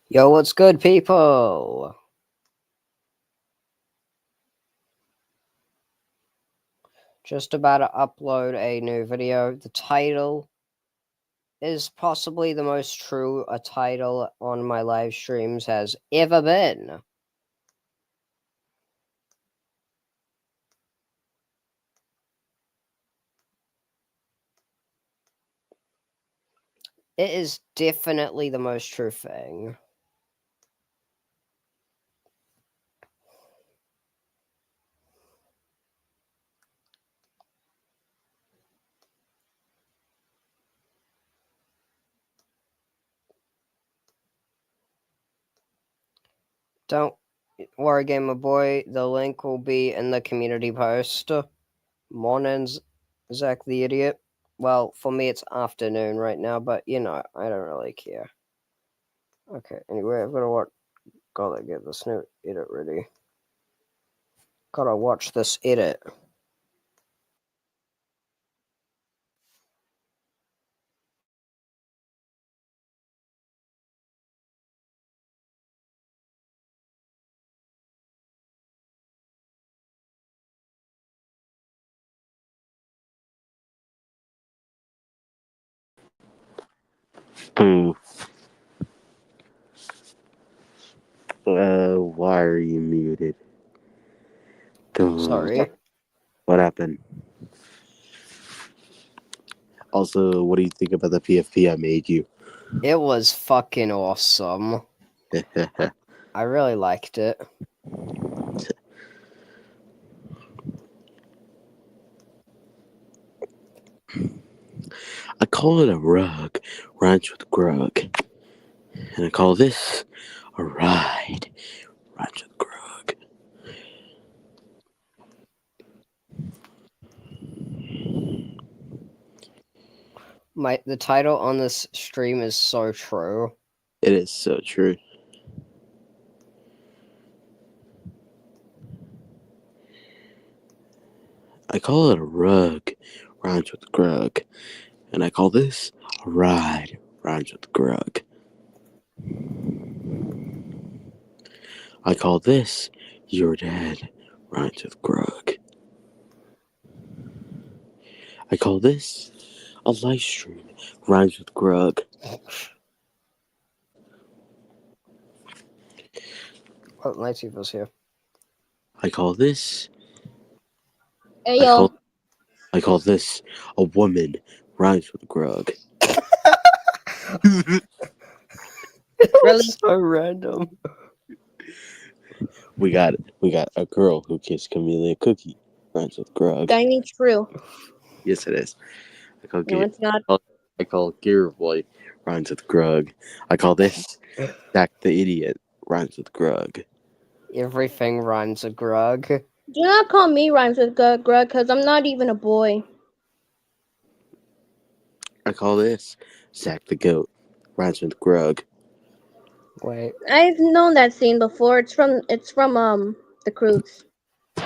Yo, what's good, people? Just about to upload a new video. The title is possibly the most true a title on my live streams has ever been. It is definitely the most true thing. Don't worry, gamer boy. The link will be in the community post. Mornings, Zach the Idiot. Well, for me, it's afternoon right now, but I don't really care. Okay, anyway, I've got to gotta get this new edit ready. Gotta watch this edit. Boo. Why are you muted? Sorry. What happened? Also, what do you think about the PFP I made you? It was fucking awesome. I really liked it. I call it a rug, rhymes with grug. And I call this a ride, rhymes with grug. The title on this stream is so true. It is so true. I call it a rug, rhymes with grug. And I call this a ride, rhymes with grug. I call this You're Dead, rhymes with grug. I call this a live stream, rhymes with grug. Oh, Lightsaber's here. I call this Hey yo, I call this a woman, rhymes with grug. really? So random. We got a girl who kissed Camellia Cookie, rhymes with grug. That ain't true. Yes, it is. I call No, it's not. I call Gear Boy, rhymes with grug. I call this Jack the Idiot, rhymes with grug. Everything rhymes with grug. Do not call me rhymes with Greg, cause I'm not even a boy. I call this Zack the Goat, rhymes with grug. Wait. I've known that scene before. It's from The Croods.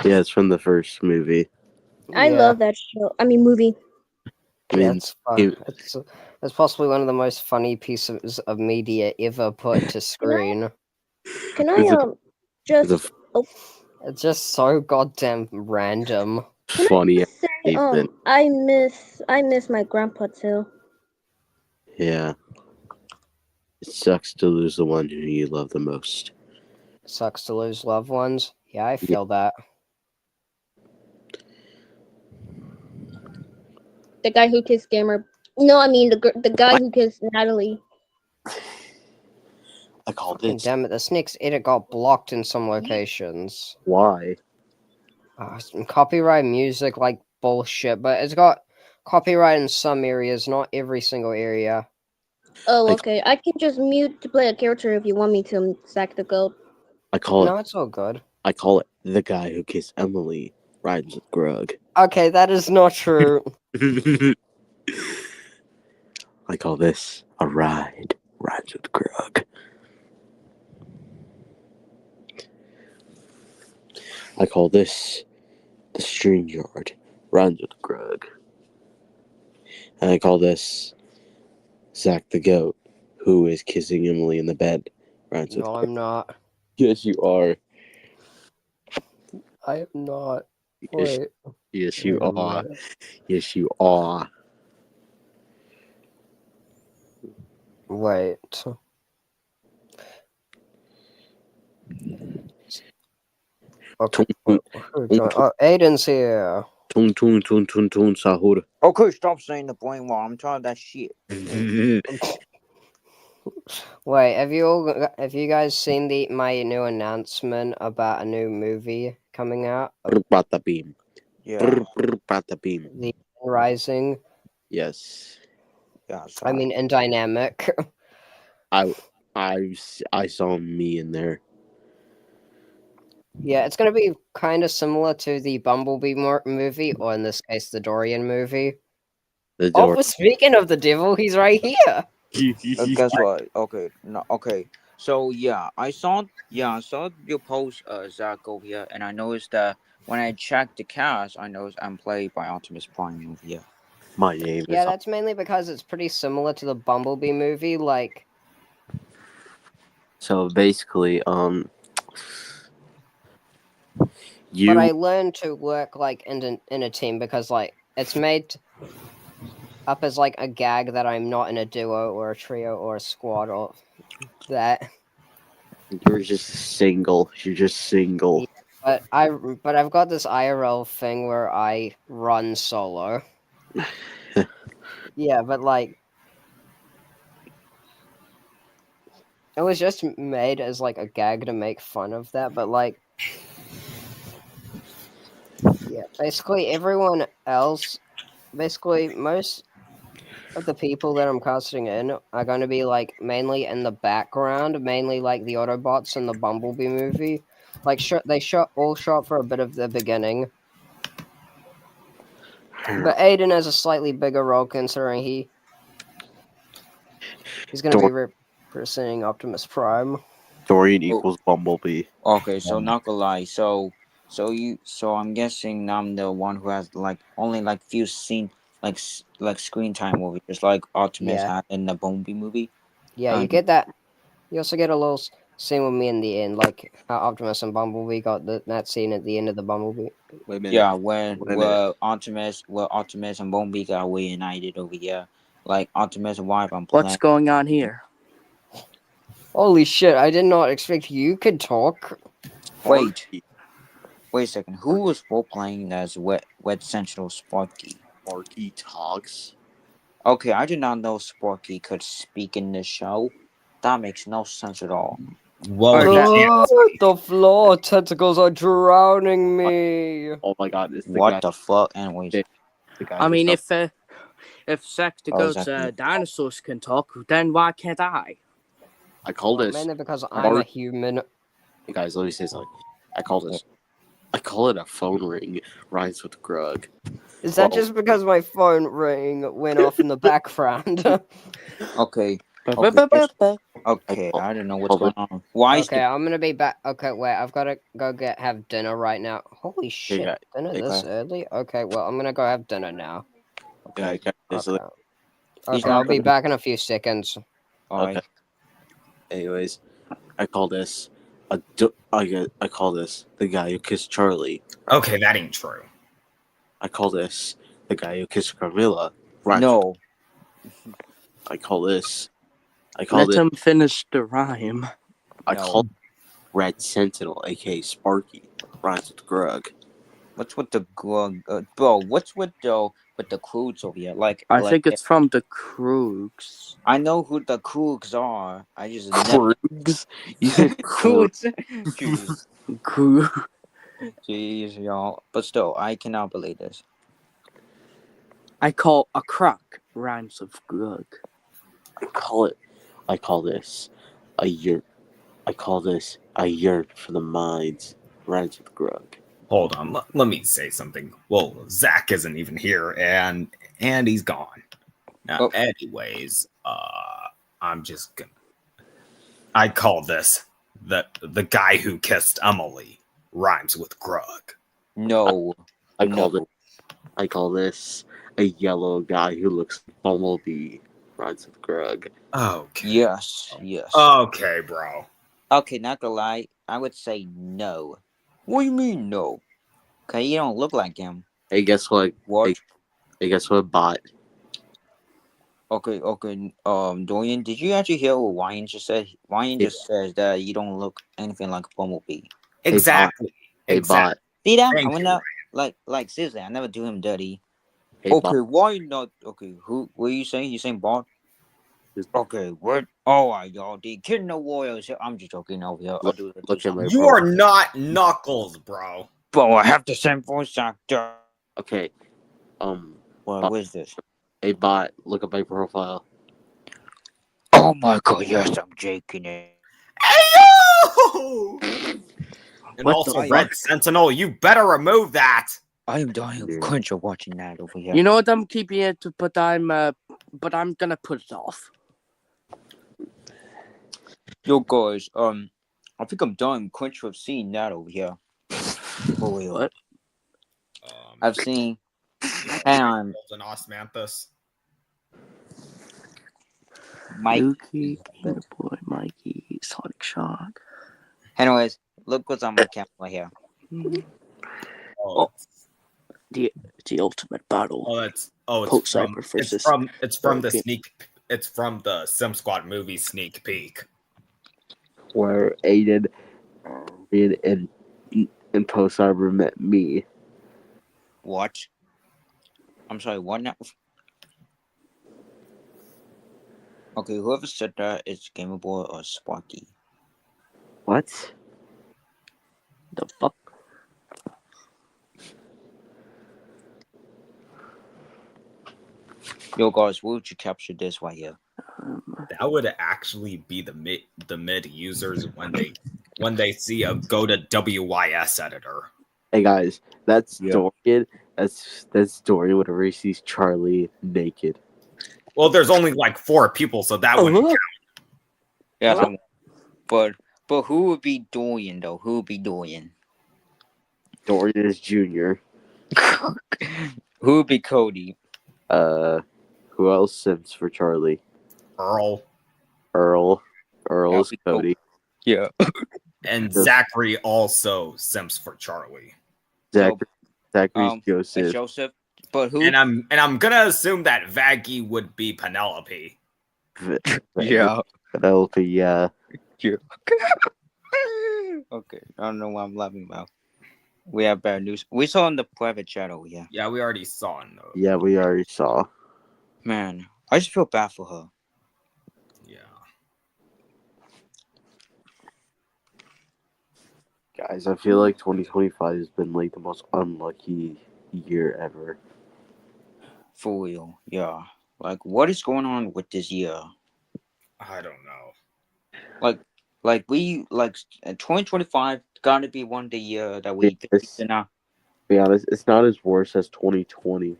Yeah, it's from the first movie. I Yeah. love that show. I mean movie. I mean, It's fun. It's possibly one of the most funny pieces of media ever put to screen. Can I It's a just It's just so goddamn random. can funny I say statement. I miss my grandpa too. Yeah. It sucks to lose the one who you love the most. Sucks to lose loved ones. Yeah, I Yeah. feel that. The guy who kissed Gamer. No, I mean the guy who kissed Natalie. I call Fucking this. damn it, this next edit got blocked in some locations. Why? Some copyright music like bullshit, but it's got copyright in some areas, not every single area. Oh, I, okay. I can just mute to play a character if you want me to, Sack the Goat. I call No, it. it's all good. I call it the guy who kissed Emily rides with grug. Okay, that is not true. I call this a ride. Rides with grug. I call this the StreamYard. Runs with grug. And I call this Zack the Goat, who is kissing Emily in the bed. Rhymes with No, grug. I'm not. Yes, you are. I am not. Yes, Wait. yes, you wait a are. minute. Yes, you are. Wait. Okay. Tung, Who joined? Oh, Aiden's here. tung, tung, tung, tung, tung, sahur. Okay, stop saying the blame while I'm tired of that shit. Wait, have you guys seen my new announcement about a new movie coming out? Bada beam. Yeah, Bada beam. The Rising. Yes. yeah. I mean, in Dynamic. I saw me in there. Yeah, it's gonna be kind of similar to the Bumblebee movie, or in this case, the Dorian movie. The Oh, door. but speaking of the devil, he's right here. Guess what? Okay, no, okay. So I saw your post, Zach, over here, and I noticed that when I checked the cast, I noticed I'm played by Optimus Prime over here. My name Yeah, is. that's mainly because it's pretty similar to the Bumblebee movie. Like, So basically, you. but I learned to work like in a team because like it's made up as like a gag that I'm not in a duo or a trio or a squad or that. You're just single. You're just single. But I've got this IRL thing where I run solo. Yeah, but like it was just made as like a gag to make fun of that, but like yeah, basically everyone else, basically most of the people that I'm casting in are going to be like mainly in the background, mainly like the Autobots in the Bumblebee movie. Like they all show up for a bit of the beginning, but Aiden has a slightly bigger role considering he's going to be representing Optimus Prime. Dorian equals Bumblebee. Okay, so not gonna lie, so I'm guessing I'm the one who has like only like few scene like screen time over just like Optimus Yeah. had in the Bumblebee movie. Yeah, you get that. You also get a little scene with me in the end, like how Optimus and Bumblebee got that scene at the end of the Bumblebee. Wait a minute. Yeah, when Wait a minute. Optimus and Bumblebee got reunited over here, like Optimus and wife on What's going on here? Holy shit! I did not expect you could talk. Wait a second. Who was role playing as Wet Sentinel Sparky? Sparky talks. Okay, I did not know Sparky could speak in this show. That makes no sense at all. Well, The floor tentacles are drowning me. Oh my god, it's the What guy. the fuck? Anyways, The guy I mean, himself. if Sectago's dinosaurs can talk, then why can't I? I call Well, this. mainly because I'm a human. Hey guys, let me say something. I call it a phone ring. Rhymes with grug. Is that Well- just because my phone ring went off in the background? okay, Okay. I don't know what's going on. Why is Okay, I'm gonna be back. Okay, wait, I've got to go have dinner right now. Holy shit, Yeah, dinner yeah. this early? Okay, well, I'm gonna go have dinner now. Yeah, Okay, He's I'll not be gonna- back in a few seconds. Alright. Okay. Anyways, I call this I call this the guy who kissed Charlie. Okay, that ain't true. I call this the guy who kissed Carmilla. Rhymes No. I call this. Let him finish the rhyme. I No. call Red Sentinel, aka Sparky. Rhymes with grug. What's with the bro? What's with the Kroogs over here? I think it's from the Kroogs. I know who the Kroogs are. I just Krugs? You said Kroogs. Jeez, Kroogs. jeez, y'all. But still, I cannot believe this. I call a croc rhymes with grug. I call this a yurt. I call this a yurt for the minds. Rhymes with grug. Hold on, let me say something. Well, Zach isn't even here, and he's gone. Now, anyways, I'm just gonna. I call this the guy who kissed Emily rhymes with grug. No. I call this a yellow guy who looks like Bumblebee. Rhymes with grug. Okay. Yes. Okay, bro. Okay, not gonna lie, I would say no. What do you mean no? Okay, you don't look like him. Hey, guess what? What? Hey, guess what? Bot. Okay. Dorian, did you actually hear what Ryan just said? Ryan just says that you don't look anything like a Bumblebee. Exactly. Hey, Exactly. bot. See that? Thank I would you, not like seriously. I never do him dirty. Hey, Okay, bot. why not? Okay, who? What are you saying? You saying Bart? Just Okay, what? All right, y'all. The Kid in the Warriors. I'm just joking over here. I'll do look at my You are not Knuckles, bro. Bro, I have the same voice actor. Okay. What is this? Hey, bot. Look at my profile. Oh my god, yes, I'm jaking it. Ayo! And What also, the Red fuck? Sentinel, you better remove that. I am dying of Dude. quench of watching that over here. You know what? I'm keeping it, but I'm gonna put it off. Yo, guys, I think I'm done quench of seeing that over here. For real. What? I've seen, and Golden Osmanthus. Mike. Yuki, Gamer Boy, Mikey, Sonic Shock. Anyways, look what's on my camera right here. Oh, The ultimate battle. it's Post from Cyber versus it's from the Game- SimSquad movie sneak peek. Where Aiden and Post Harbor met me. What? I'm sorry, what now? Okay, whoever said that is Gamer Boy or Sparky. What? The fuck? Yo, guys, where would you capture this right here? That would actually be the mid users when they see a go to WYS editor. Hey guys, that's Yeah. Dorian. That's Dorian whenever he sees Charlie naked. Well, there's only like 4 people, so that wouldn't count. Yeah, Huh? but who would be Dorian though? Who would be Dorian? Dorian is Junior. Who would be Cody? Who else sims for Charlie? Earl Earl That'd is be cool. Cody. Yeah. and Yes. Zachary also sims for Charlie. Zachary's Joseph. Joseph. But who? And I'm gonna assume that Vaggie would be Penelope. Yeah. Penelope, yeah. Okay, I don't know what I'm laughing about. We have bad news. We saw in the private chat over here. Yeah, we already saw it. Yeah, we already saw. Man, I just feel bad for her. Yeah. Guys, I feel like 2025 has been like the most unlucky year ever. For real, yeah. Like, what is going on with this year? I don't know. Like 2025 gotta be one of the year that we It's- did not. Be honest, it's not as worse as 2020.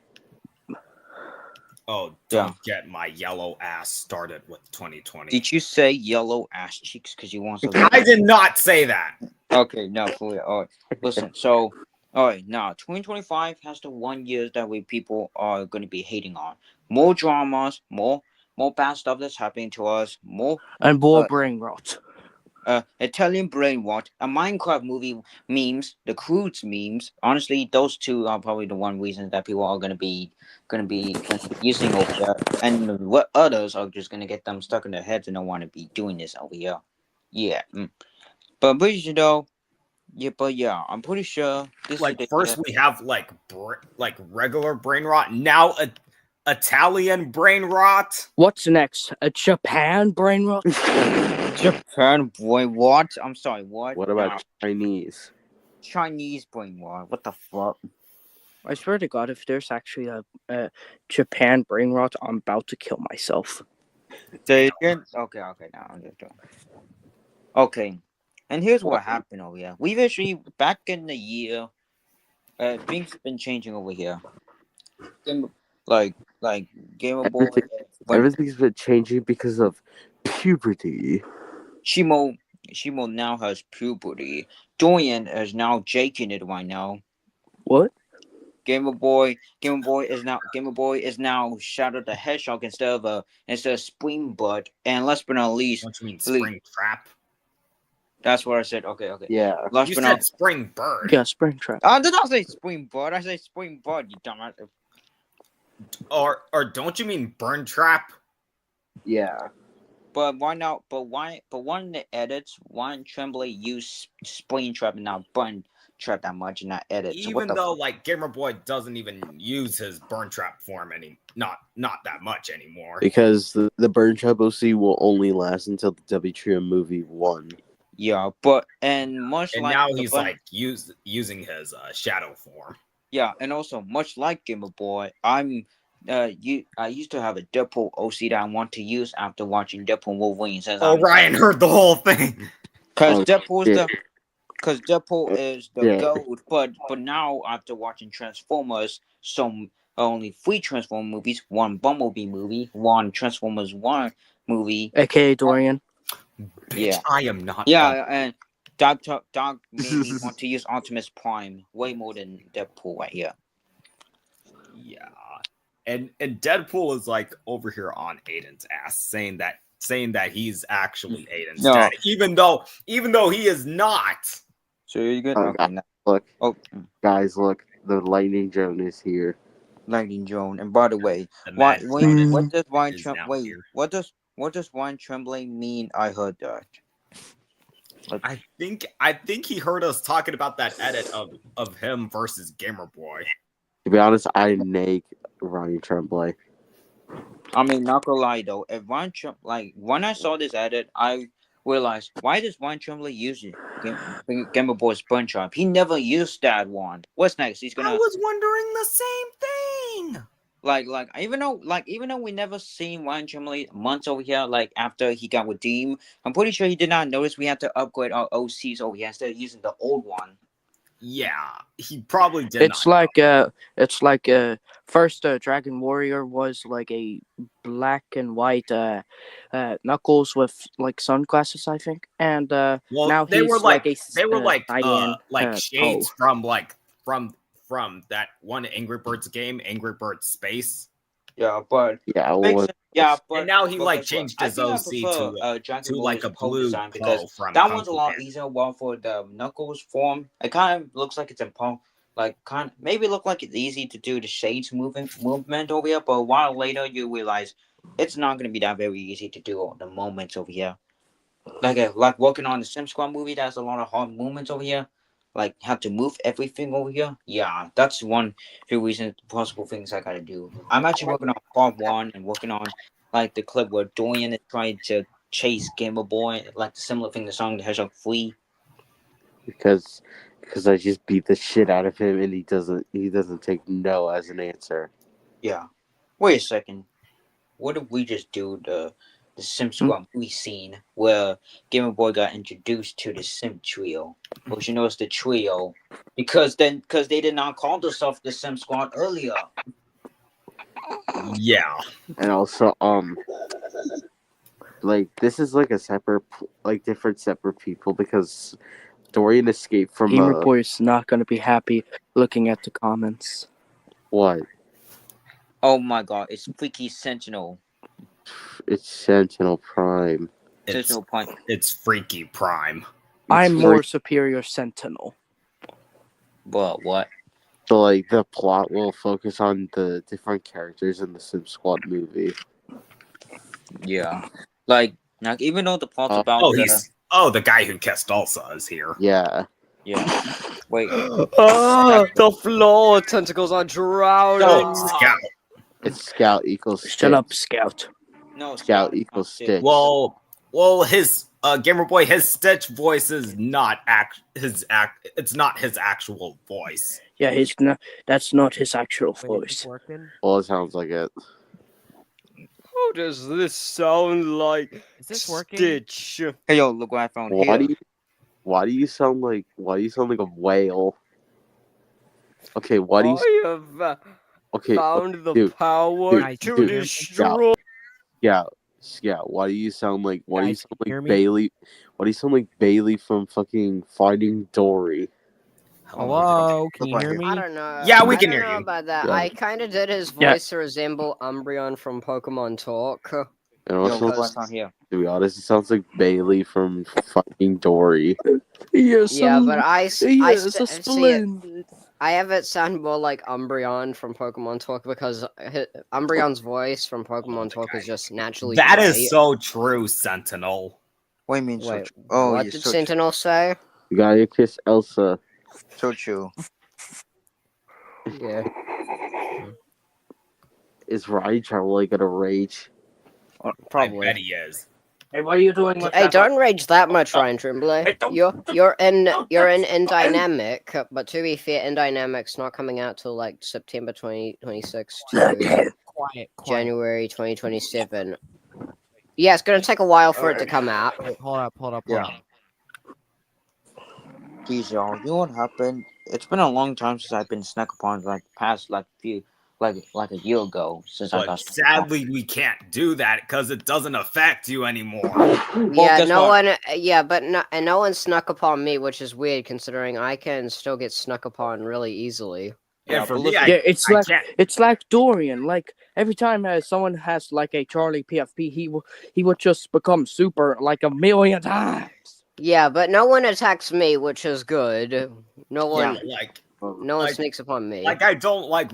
Oh, don't get my yellow ass started with 2020. Did you say yellow ass cheeks because you want something? I did not say that. Okay, no, for real. All right, listen. So, all right, now 2025 has the 1 year that we people are going to be hating on. More dramas, more bad stuff that's happening to us. More And more brain rot. Italian brain rot, a Minecraft movie memes, the Croods memes. Honestly, those two are probably the one reason that people are going to be using over here, and what others are just going to get them stuck in their heads and don't want to be doing this over here. Yeah. But pretty sure though, yeah, I'm pretty sure this Like is first we have like regular brain rot. Now Italian brain rot. What's next? A Japan brain rot? Japan brain rot. I'm sorry, what? What about Chinese? Chinese brain rot? What the fuck? I swear to God, if there's actually a Japan brain rot, I'm about to kill myself. Say it again. Okay, now I'm just doing. Okay, and here's what happened over here. We've actually back in the year, things have been changing over here. Like Game of Boy. Everything's been changing because of puberty. Shimo now has puberty. Dorian is now jaking it right now. What? Game Boy is now Shadow the Hedgehog instead of Spring Bud. And last but not least, Don't you mean spring trap? That's what I said. Okay. Yeah. Last You but said not. spring bird. Yeah, Springtrap. I did not say spring bud. I say spring bud. You dumbass. Or don't you mean burn trap? Yeah. But why not? But why? But one of the edits, one Tremblay used spring trap and not bun trap that much in that edit. So what Even the though like Gamer Boy doesn't even use his burn trap form not that much anymore. Because the Burn Trap OC will only last until the W Trio movie 1. Yeah, but and much And like now the he's bun- like using his shadow form. yeah, and also much like Gamer Boy, I used to have a Deadpool OC that I want to use after watching Deadpool and Wolverine. Since Oh, Ryan heard the whole thing. because Oh, Deadpool shit. is the Yeah. gold. But now after watching Transformers, some only 3 Transformers movies, 1 Bumblebee movie, 1 Transformers 1 movie. AKA Dorian. Bitch, Yeah. I am not. Yeah, and Dog made me want to use Optimus Prime way more than Deadpool right here. Yeah. And Deadpool is like over here on Aiden's ass, saying that he's actually Aiden's No. dad, even though he is not. So you're good. Oh, Okay, now- Look, oh, guys, look. The Lightning Drone is here. Lightning Drone. And by the way, The why? man Wait, is what does Ryan now Tremblay? Wait, here. what does Ryan Tremblay mean? I heard that. I think he heard us talking about that edit of him versus Gamer Boy. To be honest, I nag Ryan Tremblay. I mean, not gonna lie though, if Ryan like when I saw this edit, I realized why does Ryan Tremblay use it? Gamer Boy's Punch Up. He never used that one. What's next? He's I gonna was wondering the same thing. like even though we never seen Ryan Tremblay months over here, like after he got redeemed, I'm pretty sure he did not notice we had to upgrade our OCs over here instead of using the old one. Yeah, he probably did. It's like first Dragon Warrior was like a black and white Knuckles with like sunglasses, I think, and well, now they he's were like cyan, shades Poe. from that one Angry Birds game, Angry Birds Space. Yeah, but Yeah, makes well, sense. Yeah, but And now he but like guess what? changed I his think I OC prefer, Dragon to like Warrior's a Poe blue design Poe because from that Kung one's a Fu lot Panda. easier. While for the Knuckles form, it kind of looks like it's maybe look like it's easy to do the shades movement over here, but a while later you realize it's not going to be that very easy to do all the moments over here. Like working on the Sim Squad movie, there's a lot of hard movements over here. Like have to move everything over here. Yeah, that's one few reasons, possible things I gotta do. I'm actually working on part 1 and working on like the clip where Dorian is trying to chase Gamer Boy, like the similar thing to Sonic the Hedgehog 3. because I just beat the shit out of him and he doesn't take no as an answer. Yeah. Wait a second. What if we just do the Sim Squad movie scene where Gamer Boy got introduced to the Sim Trio? Which you know it's the trio. Because they did not call themselves the Sim Squad earlier. Yeah, And also, like this is like a separate, like different separate people because Dorian escaped from Gamer Boy is not going to be happy looking at the comments. what? Oh my god, it's Freaky Sentinel. It's Sentinel Prime. it's Sentinel Point. it's Freaky Prime. I'm It's more freak- superior Sentinel. But what? So like the plot will focus on the different characters in the Sim Squad movie. Yeah. Like even though the plot's about The guy who kissed Elsa is here. Yeah. yeah. Wait. Oh, the floor tentacles are drowning. Oh, Scout. It's Scout equals Shut Stick. up, Scout. No, Scout equals Stick. Well, his Gamer Boy, his Stitch voice is not it's not his actual voice. Yeah, that's not his actual voice. Well, it sounds like it. How does this sound like Is this working? Stitch? Hey yo, look what I found Why here. do you sound like a whale? Okay, why do you I have okay, found the dude, power dude, to dude, destroy. Scout, why do you sound like Guys, can you hear me? Bailey? Why do you sound like Bailey from fucking Finding Dory? Hello, can you Look hear right me? I don't know. Yeah, we I can don't hear know you. about that. Yeah. I kind of did his Yeah. voice to resemble Umbreon from Pokemon Talk. And Yo, also, what's on here? to be honest, it sounds like Bailey from fucking Dory. Yes, Yeah, but I yes, a see it. splendid. I have it sound more like Umbreon from Pokemon Talk because Umbreon's voice from Pokemon Talk is just naturally That great. is so true, Sentinel. What do you mean? Wait, Oh, what yeah, did so Sentinel say? You gotta kiss Elsa. so true. Yeah. Is Ryan Tremblay gonna rage? I Probably. bet he is. Hey, what are you doing with Hey, that? don't rage that much, Ryan Tremblay. Hey, don't- You're in Dynamic, but to be fair, in Dynamic's not coming out till like September 2026 to Quiet. January 2027. Yeah, it's gonna take a while for it to come out. Wait, hold up. Yeah. Geez, y'all, you know what happened? It's been a long time since I've been snuck upon, like past like few, like a year ago since I But got snuck upon. sadly, we can't do that because it doesn't affect you anymore. Yeah, guess no what? one. Yeah, but no one snuck upon me, which is weird considering I can still get snuck upon really easily. And Yeah, for but me, listen- Yeah, it's I like can't. it's like Dorian. Like every time someone has like a Charlie PFP, he would just become super like a million times. Yeah, but no one attacks me, which is good. No one, Like, no one like- sneaks upon me. like I don't like.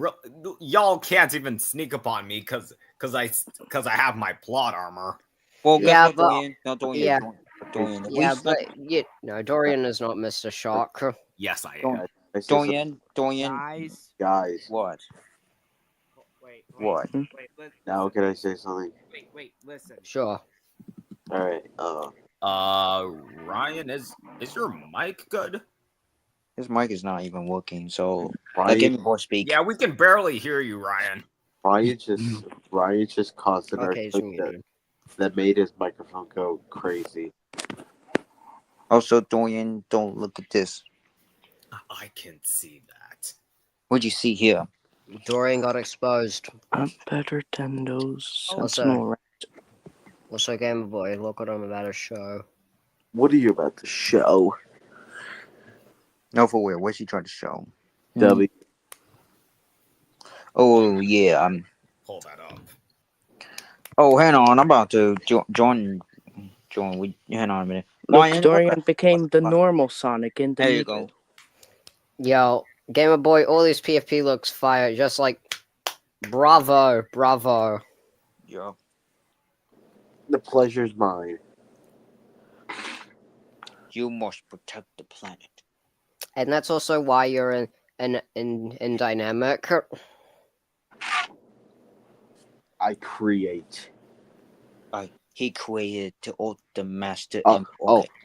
Y'all can't even sneak upon me because I have my plot armor. Well, guess Yeah, what, but- Dorian? Not Dorian. yeah. Dorian. If Yeah, we snuck, no, Dorian is not Mr. Shock. Yes, I am. Dorian. I say something, Dorian. guys. What? Wait. What? Now can I say something? Wait. Listen. Sure. All right. Ryan, is your mic good? His mic is not even working. So Ryan, let Game Boy speak. Yeah, we can barely hear you, Ryan. Ryan just caused an Okay, it's earthquake muted. that made his microphone go crazy. Also, Dorian, don't look at this. I can see that. What'd you see here? Dorian got exposed. I'm better than those Also- Sentinel. Also, Game Boy, look what I'm about to show. What are you about to show? No, for real. What's he trying to show? W. Oh yeah. Pull that up. Oh, hang on. I'm about to join. We hang on a minute. Look, Ryan, Dorian became the normal Sonic in the There you middle. go. Yo, Game Boy, all these PFP looks fire. Just like, bravo. Yeah. The pleasure's mine. You must protect the planet. And that's also why you're in Dynamic. I create. He created the ultimate master.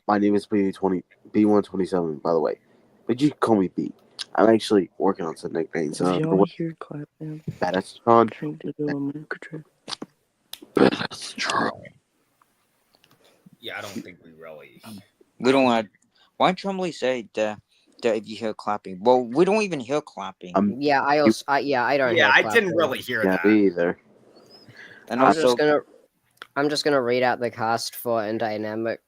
My name is B127, by the way. But you can call me B. I'm actually working on some nicknames. If y'all hear clapping, Badass I'm Tron. trying to do a mic trick. Badass Tron. Yeah, I don't think we really. We don't want. Why Tremblay say that if you hear clapping? Well, we don't even hear clapping. Yeah, I don't. Yeah, hear I clapping. didn't really hear Yeah, that. me either. And I'm just gonna read out the cast for in Dynamic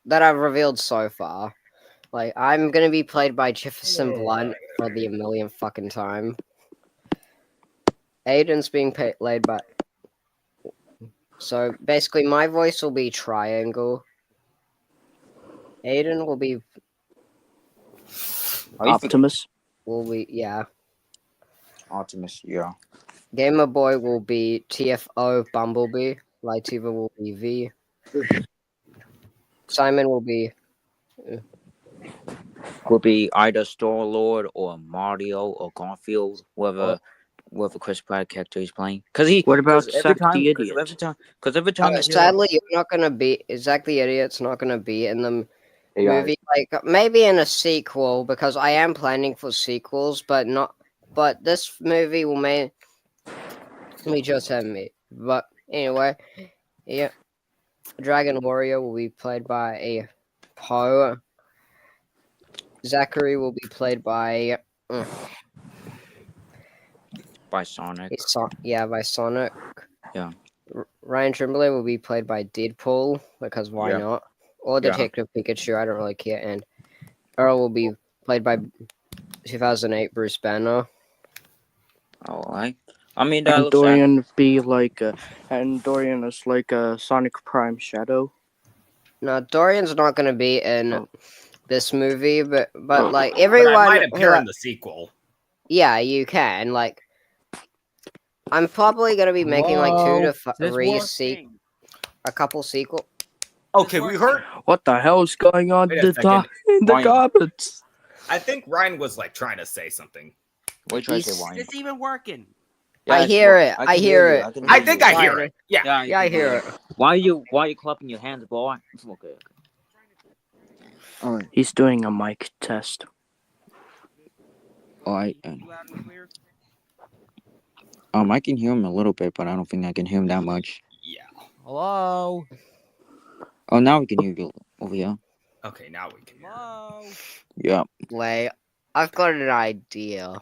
that I've revealed so far. Like, I'm gonna be played by Jefferson Blunt for the millionth fucking time. Aiden's being played by. So basically, my voice will be Triangle. Aiden will be Optimus. yeah. Optimus, yeah. Gamer Boy will be TFO Bumblebee. Lightiva will be V. Simon will be Would be either Star Lord or Mario or Garfield, whatever Chris Pratt character he's playing. What about every Zack time, the Idiot? every time you hear- sadly, you're not gonna be Zack the Idiot's not gonna be in the Hey, guys. movie. Like, maybe in a sequel, because I am planning for sequels, but this movie will mainly just have me. But anyway, yeah, Dragon Warrior will be played by a Poe. Zachary will be played by by Sonic. by Sonic. Yeah. Ryan Tremblay will be played by Deadpool, because why Yeah. not? Or Yeah. Detective Pikachu, I don't really care. And Earl will be played by 2008 Bruce Banner. All right. I mean, that And looks Dorian be like, and Dorian is like a Sonic Prime Shadow. No, Dorian's not going to be in Oh. this movie, but like But I everyone might who appear in the sequel. yeah, you can. Like, I'm probably going to be making like 2 to Is this 3 working? a couple sequel. Okay, we heard. What the hell is going on Wait a in second. the Ryan. comments? I think Ryan was like trying to say something. What you trying to say, He's- Ryan? Is this even working? I it's hear wor- it. can I hear you. it. can I hear think you. I hear Ryan, it. Yeah. Yeah, Yeah, I can hear you. it. Why you clapping your hands, boy? Okay. Alright. He's doing a mic test. Alright. Loud and clear? I can hear him a little bit, but I don't think I can hear him that much. Yeah. Hello? Oh, now we can hear you over here. Okay, now we can hear. Hello? Yeah. Wait, I've got an idea.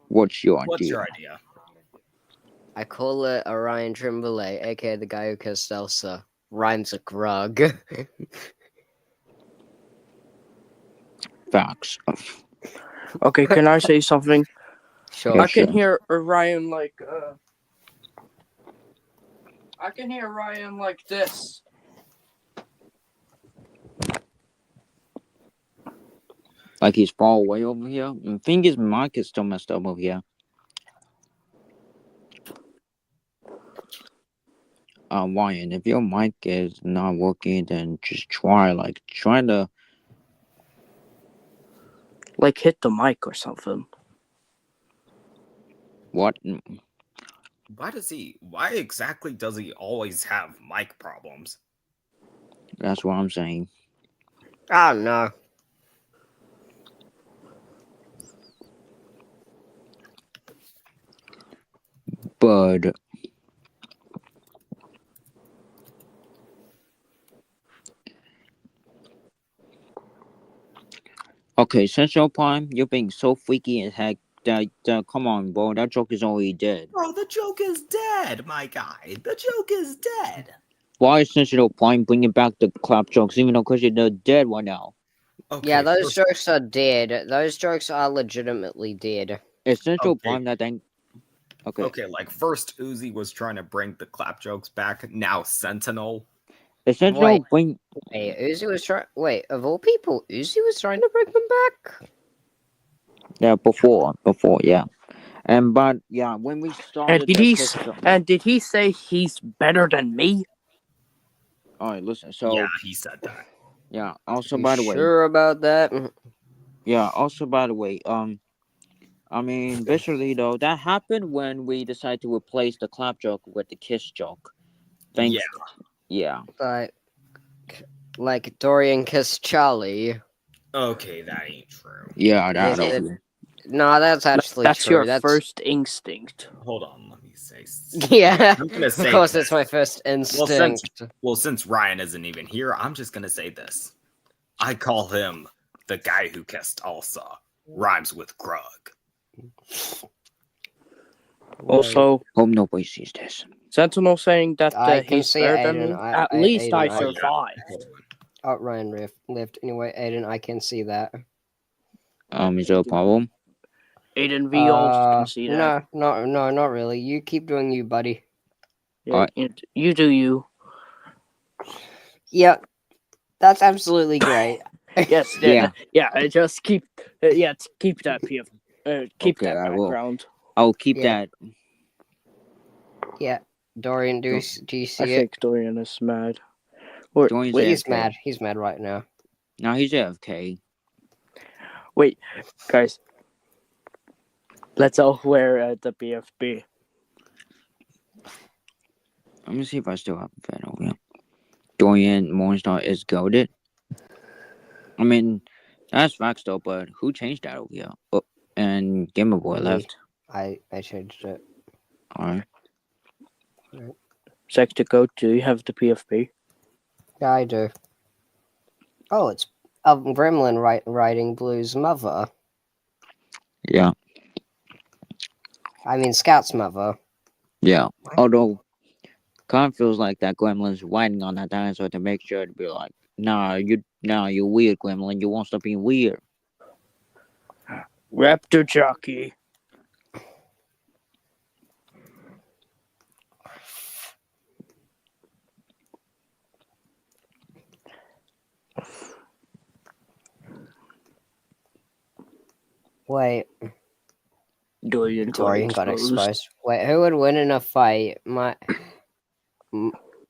What's your What's idea? your idea? I call it Orion Trimble, aka the guy who kissed Elsa. Rhymes a grug. Facts. Okay, can I say something? Sure. Yeah, I can sure. hear Ryan like, I can hear Ryan like this. Like he's far away over here. I think his mic is still messed up over here. Ryan, if your mic is not working, then just try to. Like, hit the mic or something. What? Why exactly does he always have mic problems? That's what I'm saying. I don't know. But okay, Central Prime, you're being so freaky as heck. That come on, bro. That joke is already dead. Bro, the joke is dead, my guy. The joke is dead. Why is Central Prime bringing back the clap jokes, even though because they're dead right now? Okay, Yeah, those first- jokes are dead. Those jokes are legitimately dead. Is Central Okay. Prime that thing? Okay. Okay, like first Uzi was trying to bring the clap jokes back. Now Sentinel. Is Central Wait. bring? Wait, Uzi was trying. Wait, of all people, Uzi was trying to bring them back. Yeah, before, yeah. But yeah, when we started. And did he say he's better than me? All right, listen. So Yeah, he said that. yeah. Also, You by the way, sure about that? yeah. Also, by the way, I mean, visually though, that happened when we decided to replace the clap joke with the kiss joke. Thanks. Yeah. Like Dorian kissed Charlie. Okay, that ain't true. Yeah. That. Is it- Okay. No, that's actually That's true. your That's first instinct. Hold on, let me say. Yeah, I'm gonna of say course, this. it's my first instinct. Well, since Ryan isn't even here, I'm just gonna say this. I call him the guy who kissed Elsa. Rhymes with Grug. Also, Hope nobody sees this. Sentinel saying that I can he's see better than Aiden. me. I- At least Aiden, I I- survived. Oh, Ryan lived. Anyway, Aiden, I can see that. Is there a problem? Aiden V also can see that. No, not really. You keep doing you, buddy. Yeah, you do you. Yeah, that's absolutely great. Yes, yeah. Just keep, keep that PF, keep Okay, that I will. background. I'll keep Yeah. that. Yeah, Dorian, do No. you I see it? think Dorian is mad. Or, Dorian's wait, He's AFK. mad. He's mad right now. No, he's AFK. wait, guys. Let's all wear the BFB. Let me see if I still have a fan over here. Dorian Morningstar is goaded. I mean, that's facts though, but who changed that over here? Oh, and Gamer Boy Me. left. I changed it. Alright. Sectico, do you have the PFP? Yeah, I do. Oh, it's Gremlin writing Blue's mother. Yeah. I mean, Scout's mother. Yeah. Although, kind of feels like that Gremlin's writing on that dinosaur to make sure to be like, you're weird, Gremlin. You won't stop being weird. Raptor Jockey. Wait, Dorian Dorian got got exposed. exposed. Wait, who would win in a fight?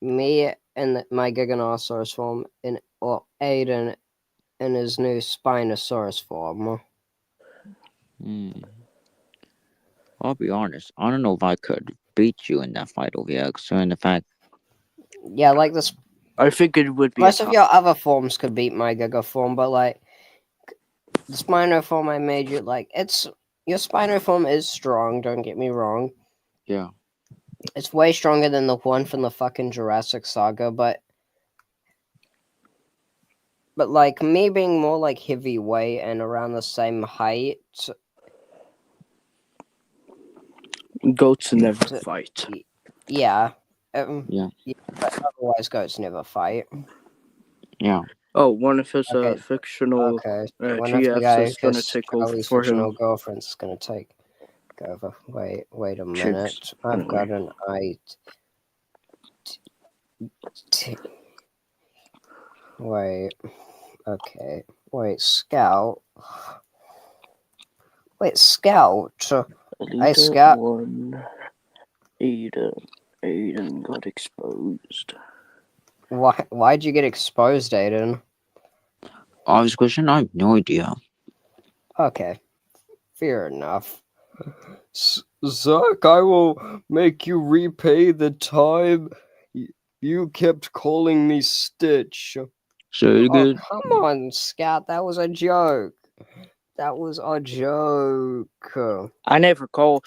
Me and my Giganosaurus form, or Aiden in his new Spinosaurus form? I'll be honest. I don't know if I could beat you in that fight over here, considering the fact. Yeah, like this. I think it would be Most a of tough. your other forms could beat my Giga form, but like the Spino form I made you, like your Spino form is strong. Don't get me wrong. Yeah. It's way stronger than the one from the fucking Jurassic Saga, but like me being more like heavyweight and around the same height, Goats never fight. yeah. Yeah. But otherwise, goats never fight. Yeah. Oh, one of his Okay. fictional Okay. One of the GFs guys is gonna because take over Charlie's for fictional him. girlfriend's is gonna take over. Wait a minute. Chicks. I've got an Wait. Okay. Wait, Scout. Wait, Scout. Hey, Scout. One. Aiden got exposed. Why'd you get exposed, Aiden? Obvious question. I have no idea. Okay. Fair enough. Zach, I will make you repay the time you kept calling me Stitch. So good. Come on, Scout. That was a joke. That was a joke. I never call.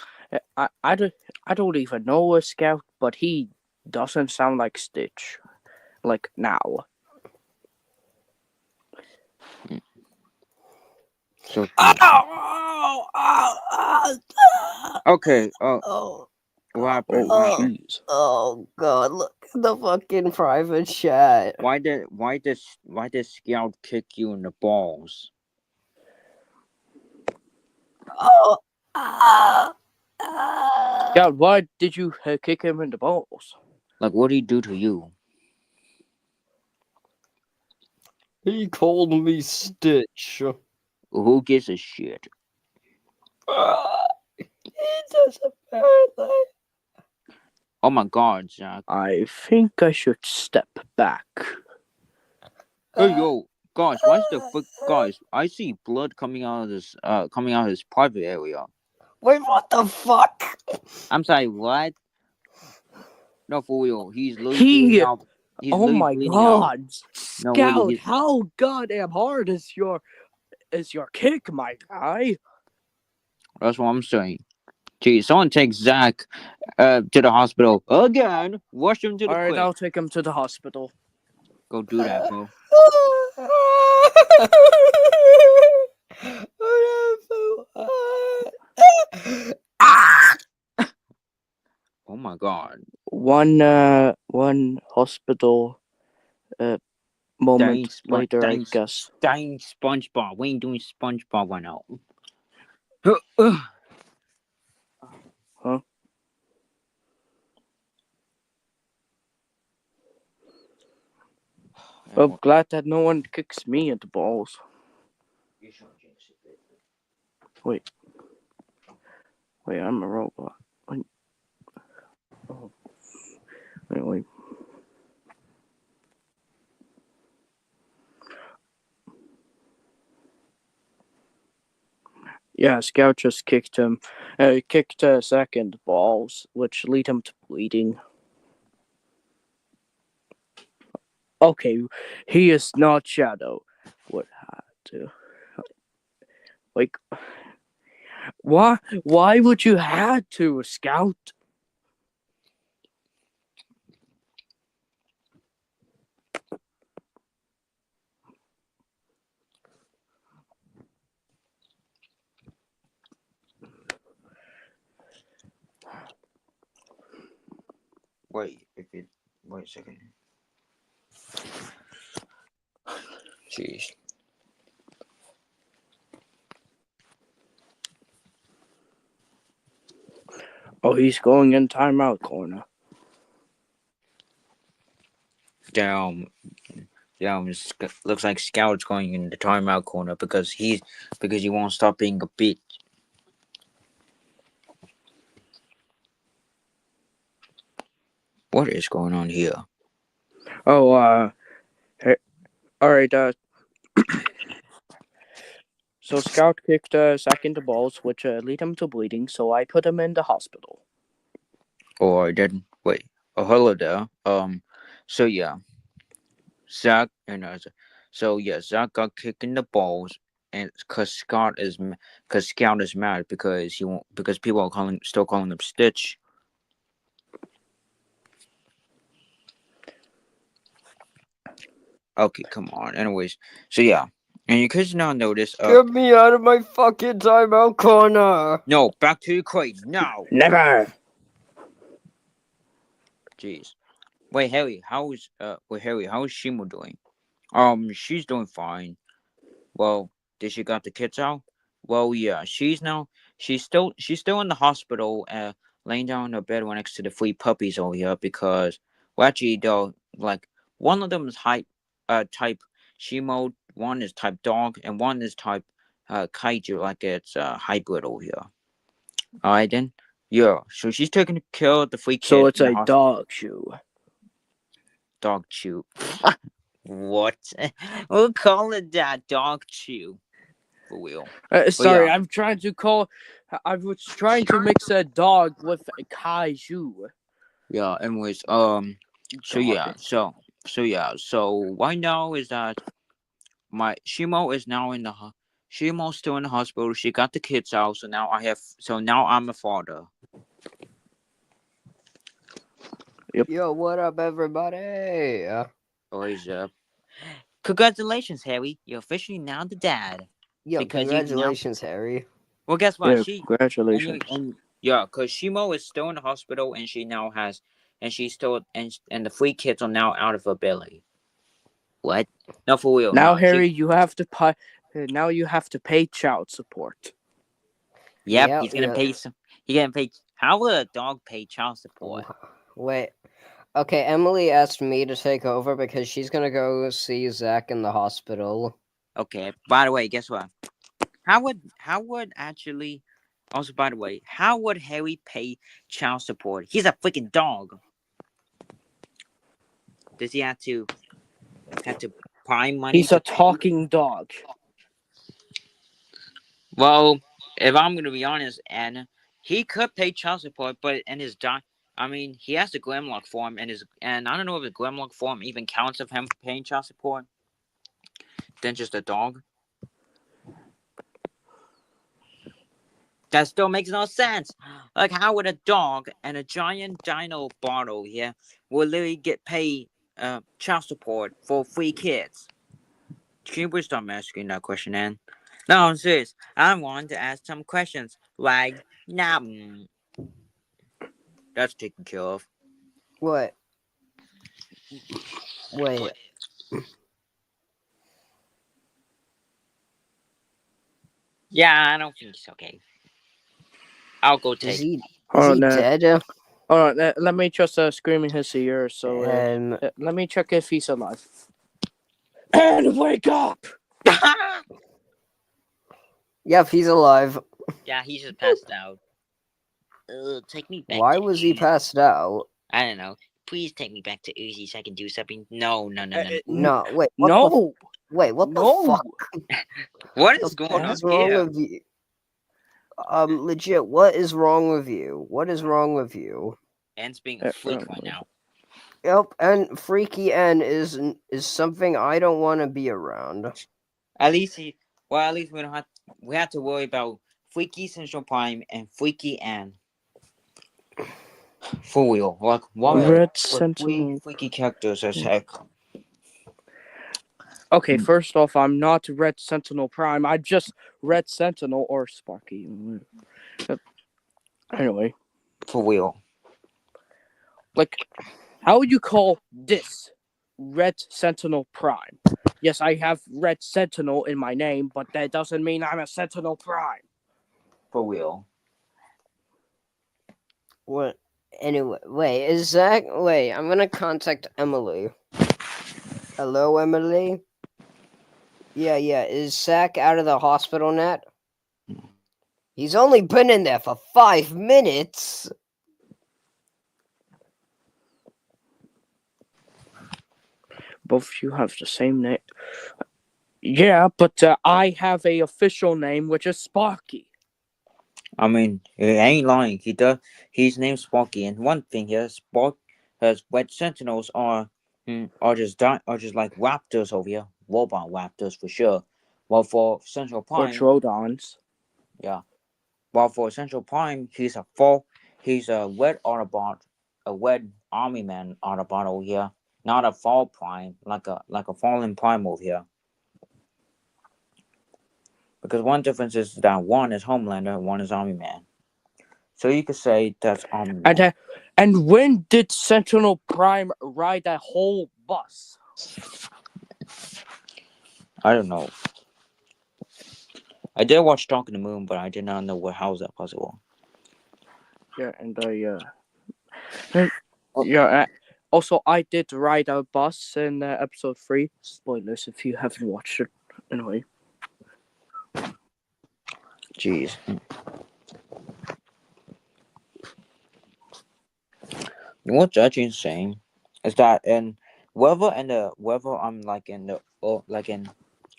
I don't even know a Scout, but he doesn't sound like Stitch. Like now. So. Okay. Oh. What happened? Oh, jeez. Oh God! Look at the fucking private chat. Why did Scout kick you in the balls? Oh. Yeah, why did you kick him in the balls? Like, what did he do to you? He called me Stitch. Who gives a shit? He does apparently. Oh my God, Zach. I think I should step back. Hey yo, guys, why's the fuck, guys? I see blood coming out of this private area. Wait, what the fuck? I'm sorry, what? No, for real. He's literally He- bleeding out. He's Oh literally my bleeding out. God, No, Scout! really, How goddamn hard is your kick, my guy? that's what I'm saying. Gee, someone take Zach to the hospital again. Rush him to the All right, clip. I'll take him to the hospital. Go do that, bro. Oh my God. One hospital moment Dang, later, I guess. Dang SpongeBob. We ain't doing SpongeBob right now. Huh? I'm glad that no one kicks me in the balls. Wait, I'm a robot. Oh. Wait. Yeah, Scout just kicked him. Kicked Zach in the balls, which lead him to bleeding. Okay, he is not Shadow. What had to? Like, why would you had to, Scout? Wait a second. Jeez. Oh, he's going in timeout corner. Damn, looks like Scout's going in the timeout corner because he won't stop being a bitch. What is going on here? Oh, hey, all right. So Scout kicked Zack in the balls, which lead him to bleeding. So I put him in the hospital. Oh, I didn't. Wait. Oh, hello there. So yeah, Zach and Zach got kicked in the balls, and cause Scout is mad because he won't because people are still calling him Stitch. Okay, come on. Anyways, so yeah, and you could now notice. Get me out of my fucking timeout corner. No, back to your crate now. Never. Jeez. Wait, Harry, how is Shimo doing? She's doing fine. Well, did she got the kids out? Well, yeah, she's still in the hospital, laying down in her bed right next to the 3 puppies over here because, well, actually, though, like one of them is type Shimo, one is type dog, and one is type kaiju, like it's hybrid over here. All right then, yeah. So she's taking care of the 3 kids. So it's in the a hospital. dog shoe. Dog chew. What? We'll call it that, dog chew. For real. Sorry, yeah. I'm trying to call. I was trying to mix a dog with a kaiju. Yeah. Anyways, So yeah. So right now is that my Shimo is now in the Shimo's still in the hospital. She got the kids out. So now I'm a father. Yep. Yo, what up, everybody? Always up. Congratulations, Harry. You're officially now the dad. Yo, Because congratulations, Harry. Well, guess what? Yeah, congratulations. Because Shimo is still in the hospital, and she now has, and she's still, and the 3 kids are now out of her belly. What? No, for real. Now, no, Harry, you have to pay. Now you have to pay child support. Yep, he's gonna pay some. He's gonna pay. How will a dog pay child support? Wait. Okay, Emily asked me to take over because she's gonna go see Zach in the hospital. Okay. By the way, guess what? How would actually? Also, by the way, how would Harry pay child support? He's a freaking dog. Does he have to prime money? He's a talking dog. Well, if I'm gonna be honest, and he could pay child support, but in his he has the Glamlock form, and I don't know if the Glamlock form even counts of him paying child support. Than just a dog. That still makes no sense. Like, how would a dog and a giant dino bottle here will literally get paid child support for 3 kids? Can you stop asking that question, Ann? No, I'm serious. I want to ask some questions. Like, now. That's taken care of. What? Wait. Yeah, I don't think it's okay. I'll go take. Is he Oh, dead? Hold on, let me just scream in his ear. So let me check if he's alive. And wake up! Yep, he's alive. Yeah, he just passed out. Take me back. Why was he passed out? I don't know. Please take me back to Uzi so I can do something. No. No, wait. No. Wait, what the fuck? What is going on wrong here? with you? Legit, what is wrong with you? What is wrong with you? An's being a freak right now. Yep, and Freaky N is something I don't want to be around. At least we don't have. We have to worry about Freaky Central Prime and Freaky N. For real, like Red Sentinel. Freaky characters as heck. Okay, first off, I'm not Red Sentinel Prime. I'm just Red Sentinel or Sparky. Anyway. For real. Like, how would you call this Red Sentinel Prime? Yes, I have Red Sentinel in my name, but that doesn't mean I'm a Sentinel Prime. For real. What? Anyway, wait, I'm gonna contact Emily. Hello, Emily? Yeah, is Zach out of the hospital net? He's only been in there for 5 minutes! Both of you have the same name. Yeah, but I have a official name, which is Sparky. I mean, he ain't lying. He does. His name's Sparky. And one thing here, Red Sentinels are just like raptors over here, robot raptors for sure. While for Central Or Prime, Troodons. yeah. While for Central Prime, he's a red Autobot, a red Army Man Autobot over here, not a fall Prime like a fallen Prime over here. Because one difference is that one is Homelander, one is Army Man. So you could say that's Army Man. And when did Sentinel Prime ride that whole bus? I don't know. I did watch Dark in the Moon, but I did not know how was that possible. Yeah, also, I did ride a bus in episode 3. Spoilers if you haven't watched it. Anyway. Jeez. What's actually insane is that whether I'm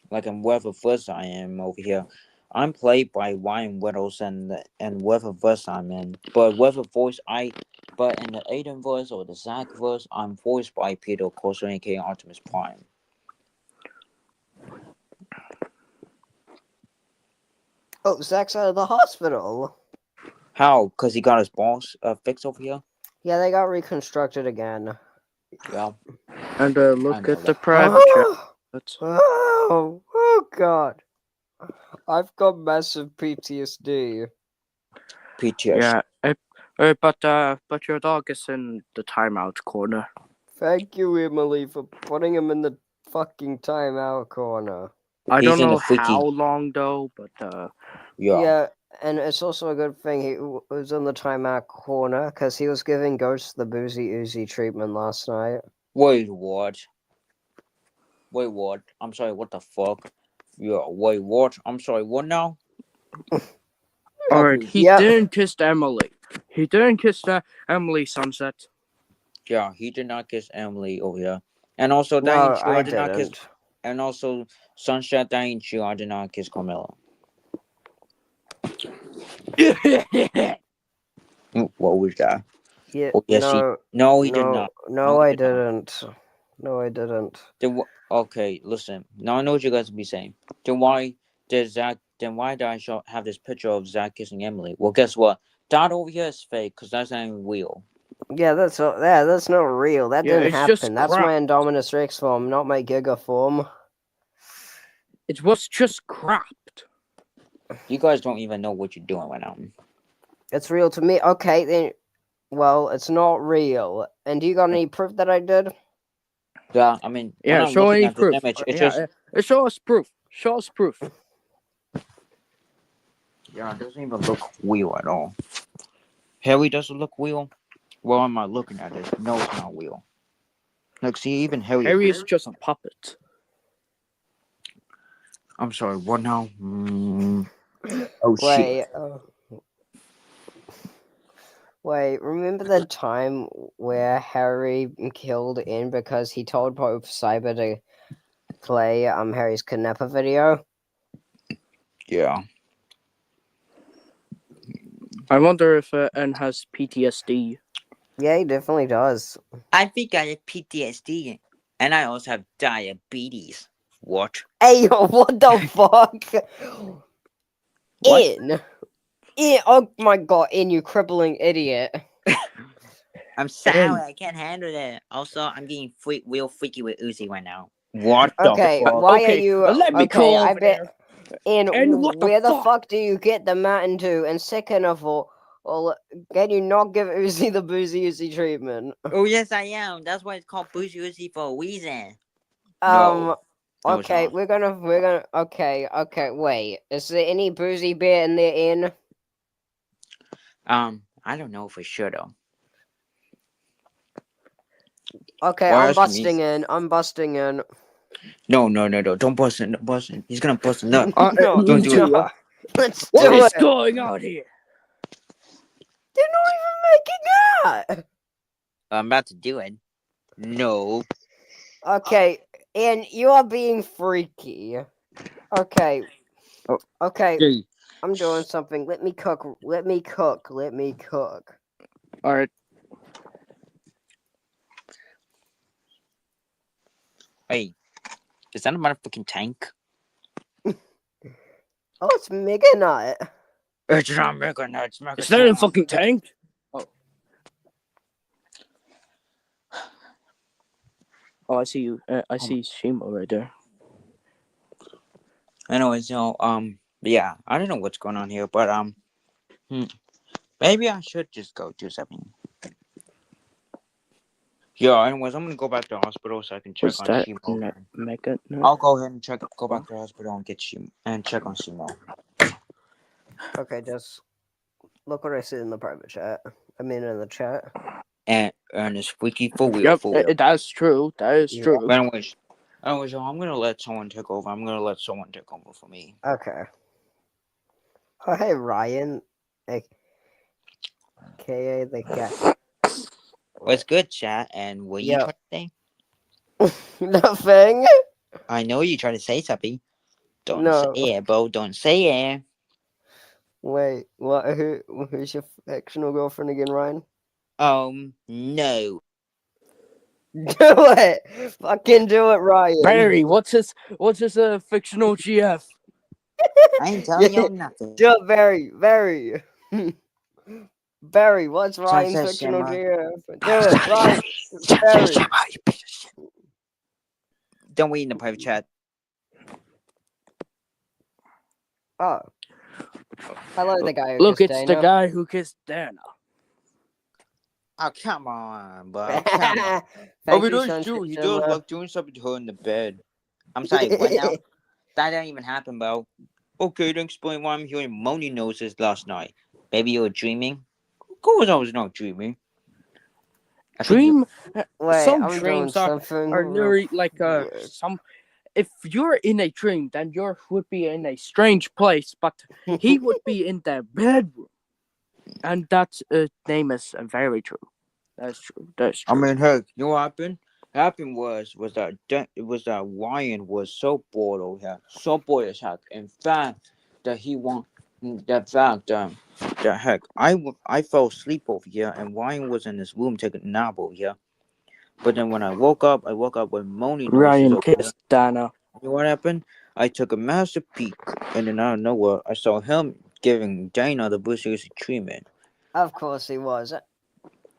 whether verse I am over here, I'm played by Ryan Reynolds and whether verse I'm in, but in the Aiden verse or the Zack verse, I'm voiced by Peter Corso, aka Optimus Prime. Oh, Zach's out of the hospital. How? Because he got his balls fixed over here? Yeah, they got reconstructed again. Yeah. And look at the private chat. Oh god. I've got massive PTSD. PTSD. Yeah, but your dog is in the timeout corner. Thank you, Emily, for putting him in the fucking timeout corner. I He's don't in know the freaking- how long though, but Yeah, and it's also a good thing he was in the timeout corner because he was giving Ghost the Boozy Oozy treatment last night. Wait, what? I'm sorry, what the fuck? Yeah, wait, what? I'm sorry, what now? alright, he Yeah. didn't kiss Emily. He didn't kiss Emily, Sunset. Yeah, he did not kiss Emily over here. And also, No, Diane Chu, I did not kiss. didn't. And also, Sunshine Diane Chu, I did not kiss Carmela. What was that? Yeah, Oh, yes, no, he did not. No, he I did not. didn't. No, I didn't. Okay, listen. Now I know what you guys will be saying. Then why did I have this picture of Zach kissing Emily? Well, guess what? That over here is fake because that's not even real. Yeah, that's not real. That Yeah, didn't it's just happen. That's crap. my Indominus Rex form, not my Giga form. It was just cropped. You guys don't even know what you're doing right now. It's real to me. Okay, then. Well, it's not real. And do you got any proof that I did? Yeah, I mean, Yeah, when I'm show looking any at this proof. image, it's Yeah, just show us proof. Show us proof. yeah, it doesn't even look real at all. Harry doesn't look real. Well, am I looking at it? No, it's not real. Look, see, even Harry. Harry is just a puppet. I'm sorry. What now? Oh shit. Wait. Wait, remember the time where Harry killed In because he told Pope Cyber to play Harry's kidnapper video? Yeah. I wonder if N has PTSD. Yeah, he definitely does. I think I have PTSD, and I also have diabetes. What? Hey, what the fuck? What? In, oh my god, In, you crippling idiot. I'm sorry, I can't handle that. Also, I'm getting real freaky with Uzi right now. What the Okay, fuck? why Okay, are you? let me okay, call I over bet. there. And what the where the fuck? fuck do you get the Mountain Dew? And second of all, can you not give Uzi the Boozy Uzi treatment? Oh yes, I am. That's why it's called Boozy Uzi for a reason. No, No, it's okay, not. we're gonna. Okay. Wait, is there any boozy beer in there? In? I don't know for sure though. Okay, Why I'm ask me? busting in. I'm busting in. No, don't bust it, don't bust it. He's gonna bust a nut. No, don't do it. no. Let's What do is it. going on here? They're not even making out. I'm about to do it. No. Okay, and you are being freaky. Okay. Oh, Okay, Gee. I'm doing something. Let me cook. Let me cook. Let me cook. All right. Hey, is that a motherfucking tank? Oh, it's Mega Nut. It's not Mega Nut. It's Mega Is that a Nut. fucking tank? Oh, I see you. I see Shimo right there. Anyways, yeah, I don't know what's going on here, but maybe I should just go do something. Yeah, anyways, I'm gonna go back to the hospital so I can check What's on that? Shimo. Mega? I'll go ahead and go back to the hospital and get Shimo and check on Shimo. Okay, just look what I see in the private chat. I mean, in the chat. And it's freaky for real, Yep, for real. that's true. That is Yeah. true. But anyways, I'm gonna let someone take over. I'm gonna let someone take over for me. Okay. Oh, hey, Ryan. AKA the guy. What's good, chat? And what you Yo. trying to say? Nothing. I know you trying to say something. Don't No. say it, bro. Don't say it. Wait, what? Who's your fictional girlfriend again, Ryan? No. Do it! Fucking do it, Ryan. Barry, what's his fictional GF? I ain't telling y'all nothing. Do it, Barry. Barry, what's Ryan's Sunset fictional Shimmer. GF? Do it, Ryan. Barry. Don't wait in the private chat. Oh. Hello, the guy who Look, kissed it's the Dana. guy who kissed Dana. Oh, come on, bro. Come on. Thank He you, does Sunset too. He does Shimmer. love doing something to her in the bed. I'm sorry, what now? That didn't even happen, bro. Okay, then explain why I'm hearing moaning noises last night. Maybe you were dreaming? Of course I was not dreaming. I think you- Wait, Some I'm doing dreams something. are real very like quick. some. If you're in a dream, then you would be in a strange place, but he would be in the bedroom, and that name is very true. That's true. That's I true. mean, heck, you know what happened? Happened was that Ryan was so bored over here, so bored as heck. In fact, that he want that fact that heck, I fell asleep over here, and Ryan was in his room taking a nap over here. But then when I woke up with moaning noises Ryan over here. kissed Dana. You know what happened? I took a massive peek, and then out of nowhere, I saw him giving Dana the busiest treatment. Of course he was.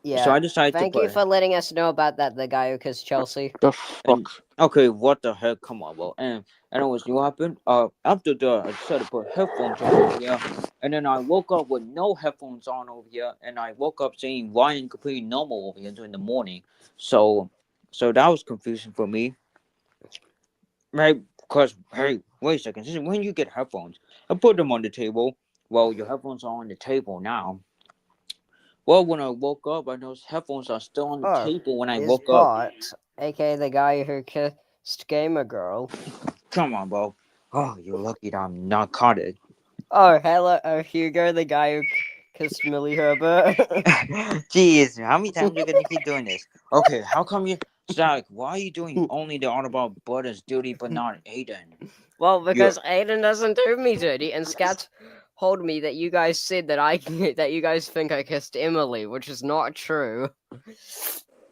Yeah. So I decided Thank to you put. for letting us know about that. The guy who kissed Chelsea. The fuck. And, okay, what the heck? Come on, bro. And anyways, you know what happened? After that, I decided to put headphones on over here, and then I woke up with no headphones on over here, and I woke up seeing Ryan completely normal over here during the morning. So that was confusing for me, right? Because hey, wait a second. This is when you get headphones. I put them on the table. Well, your headphones are on the table now. Well, when I woke up, I noticed headphones are still on the Oh, table when I his woke up. bot, aka the guy who kissed Gamer Girl. Come on, bro. Oh, you're lucky that I'm not caught it. Oh, hello, Hugo, the guy who kissed Millie Herbert. Jeez, how many times are you gonna keep doing this? Okay, how come you, Zach? Why are you doing only the Autobot Brothers duty but not Aiden? Well, because Aiden doesn't do me dirty, and Scat told me that you guys said that you guys think I kissed Emily, which is not true.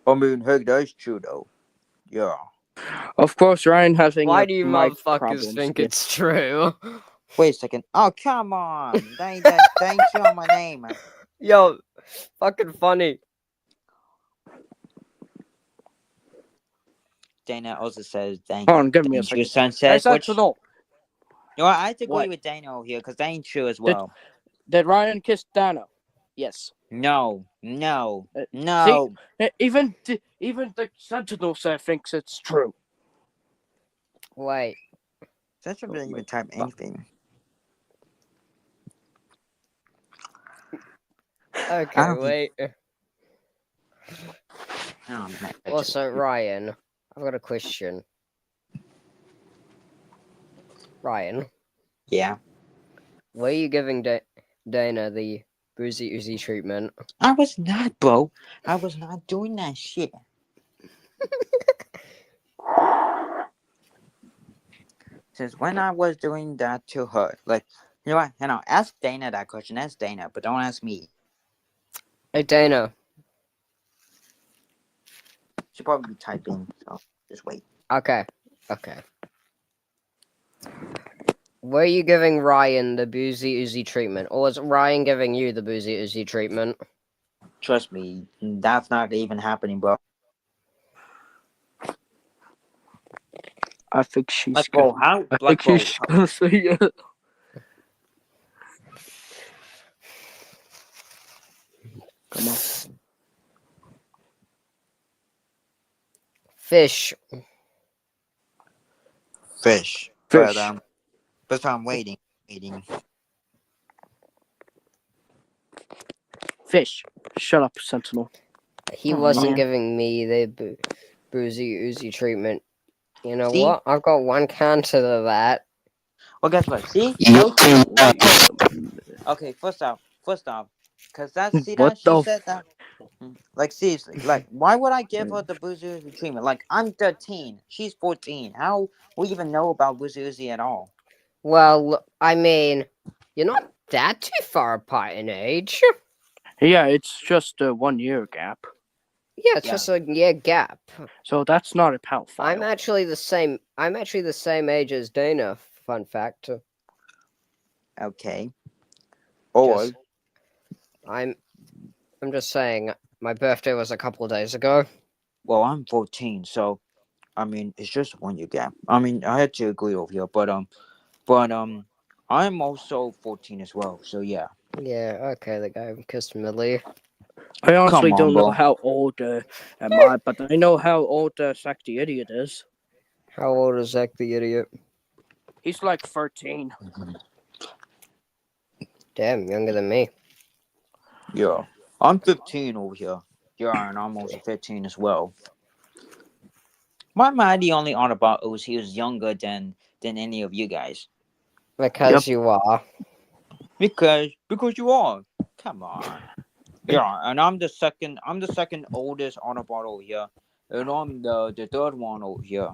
I mean, heck, that's true though. Yeah. Of course, Ryan having Why a do you mic motherfuckers problems think here. it's true? Wait a second. Oh, come on. That ain't showing my name. Yo, fucking funny. Dana also says, "Thank Hold on, give me a you, second. Sunset." Hey, Which, you Sentinel, know what? I have to What? agree with Dana over here because that ain't true as well. did Ryan kiss Dana? Yes. No. See, even the Sentinel thinks it's true. Wait. Sunset didn't even type anything. Okay, don't wait. Oh, man. Also, Ryan, I've got a question. Ryan, Yeah. were you giving Dana the Boozy Uzi treatment? I was not, bro. I was not doing that shit. since when I was doing that to her. Like, you know what? Ask Dana that question. Ask Dana, but don't ask me. Hey, Dana. She'll probably be typing, so just wait. Okay. Were you giving Ryan the Boozy Uzi treatment, or was Ryan giving you the Boozy Uzi treatment? Trust me, that's not even happening, bro. I think she's Like, bro, gonna, how? I Like, think bro, she's gonna say it. Come on. Fish. fish. Fish. But I'm waiting. Fish. Shut up, Sentinel. He Oh, wasn't man. giving me the Boozy Uzi treatment. You know See? what? I've got one counter to that. Well, guess what? See? Okay, first off, because What she the said that. Like, seriously, like, why would I give her the Boozy Uzi treatment? Like, I'm 13, she's 14. How we even know about Boozy Uzi at all? Well, I mean, you're not that too far apart in age. Yeah, it's just a 1 year gap. Yeah, it's Yeah. just a year gap. So that's not a pedophile. I'm actually the same age as Dana. Fun fact. Okay. Or Just- I'm just saying. My birthday was a couple of days ago. well, I'm 14, so I mean, it's just a 1 year gap. I mean, I had to agree over here, but I'm also 14 as well. So yeah. Yeah. Okay. The guy who kissed Millie. I honestly Come on, don't know bro. how old am I, but I know how old Zach the Idiot is. How old is Zach the Idiot? He's like 13. Damn, younger than me. Yeah. I'm 15 over here. Yeah, and I'm also 15 as well. Why am I the only on about he was younger than any of you guys? Because you are. Because you are. Come on. Yeah, and I'm the second oldest on about over here. And I'm the third one over here.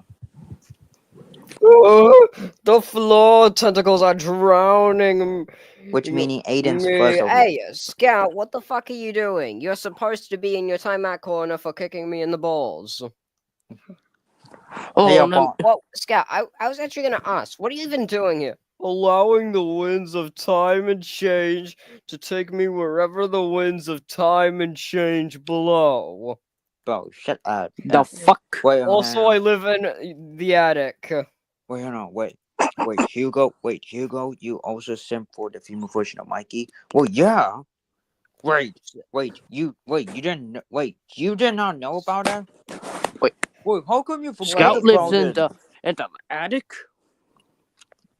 The floor tentacles are drowning. Which meaning Aiden's me. first over Hey, Scout, what the fuck are you doing? You're supposed to be in your timeout corner for kicking me in the balls. Oh, Hey, no. Well, Scout, I was actually going to ask, what are you even doing here? Allowing the winds of time and change to take me wherever the winds of time and change blow. Bro, shut up. The fuck? Wait, Also, I live in the attic. Wait, Hugo, you also sent for the female version of Mikey? Well, yeah. You did not know about that? Wait, how come you forgot Scout about lives in it? the attic?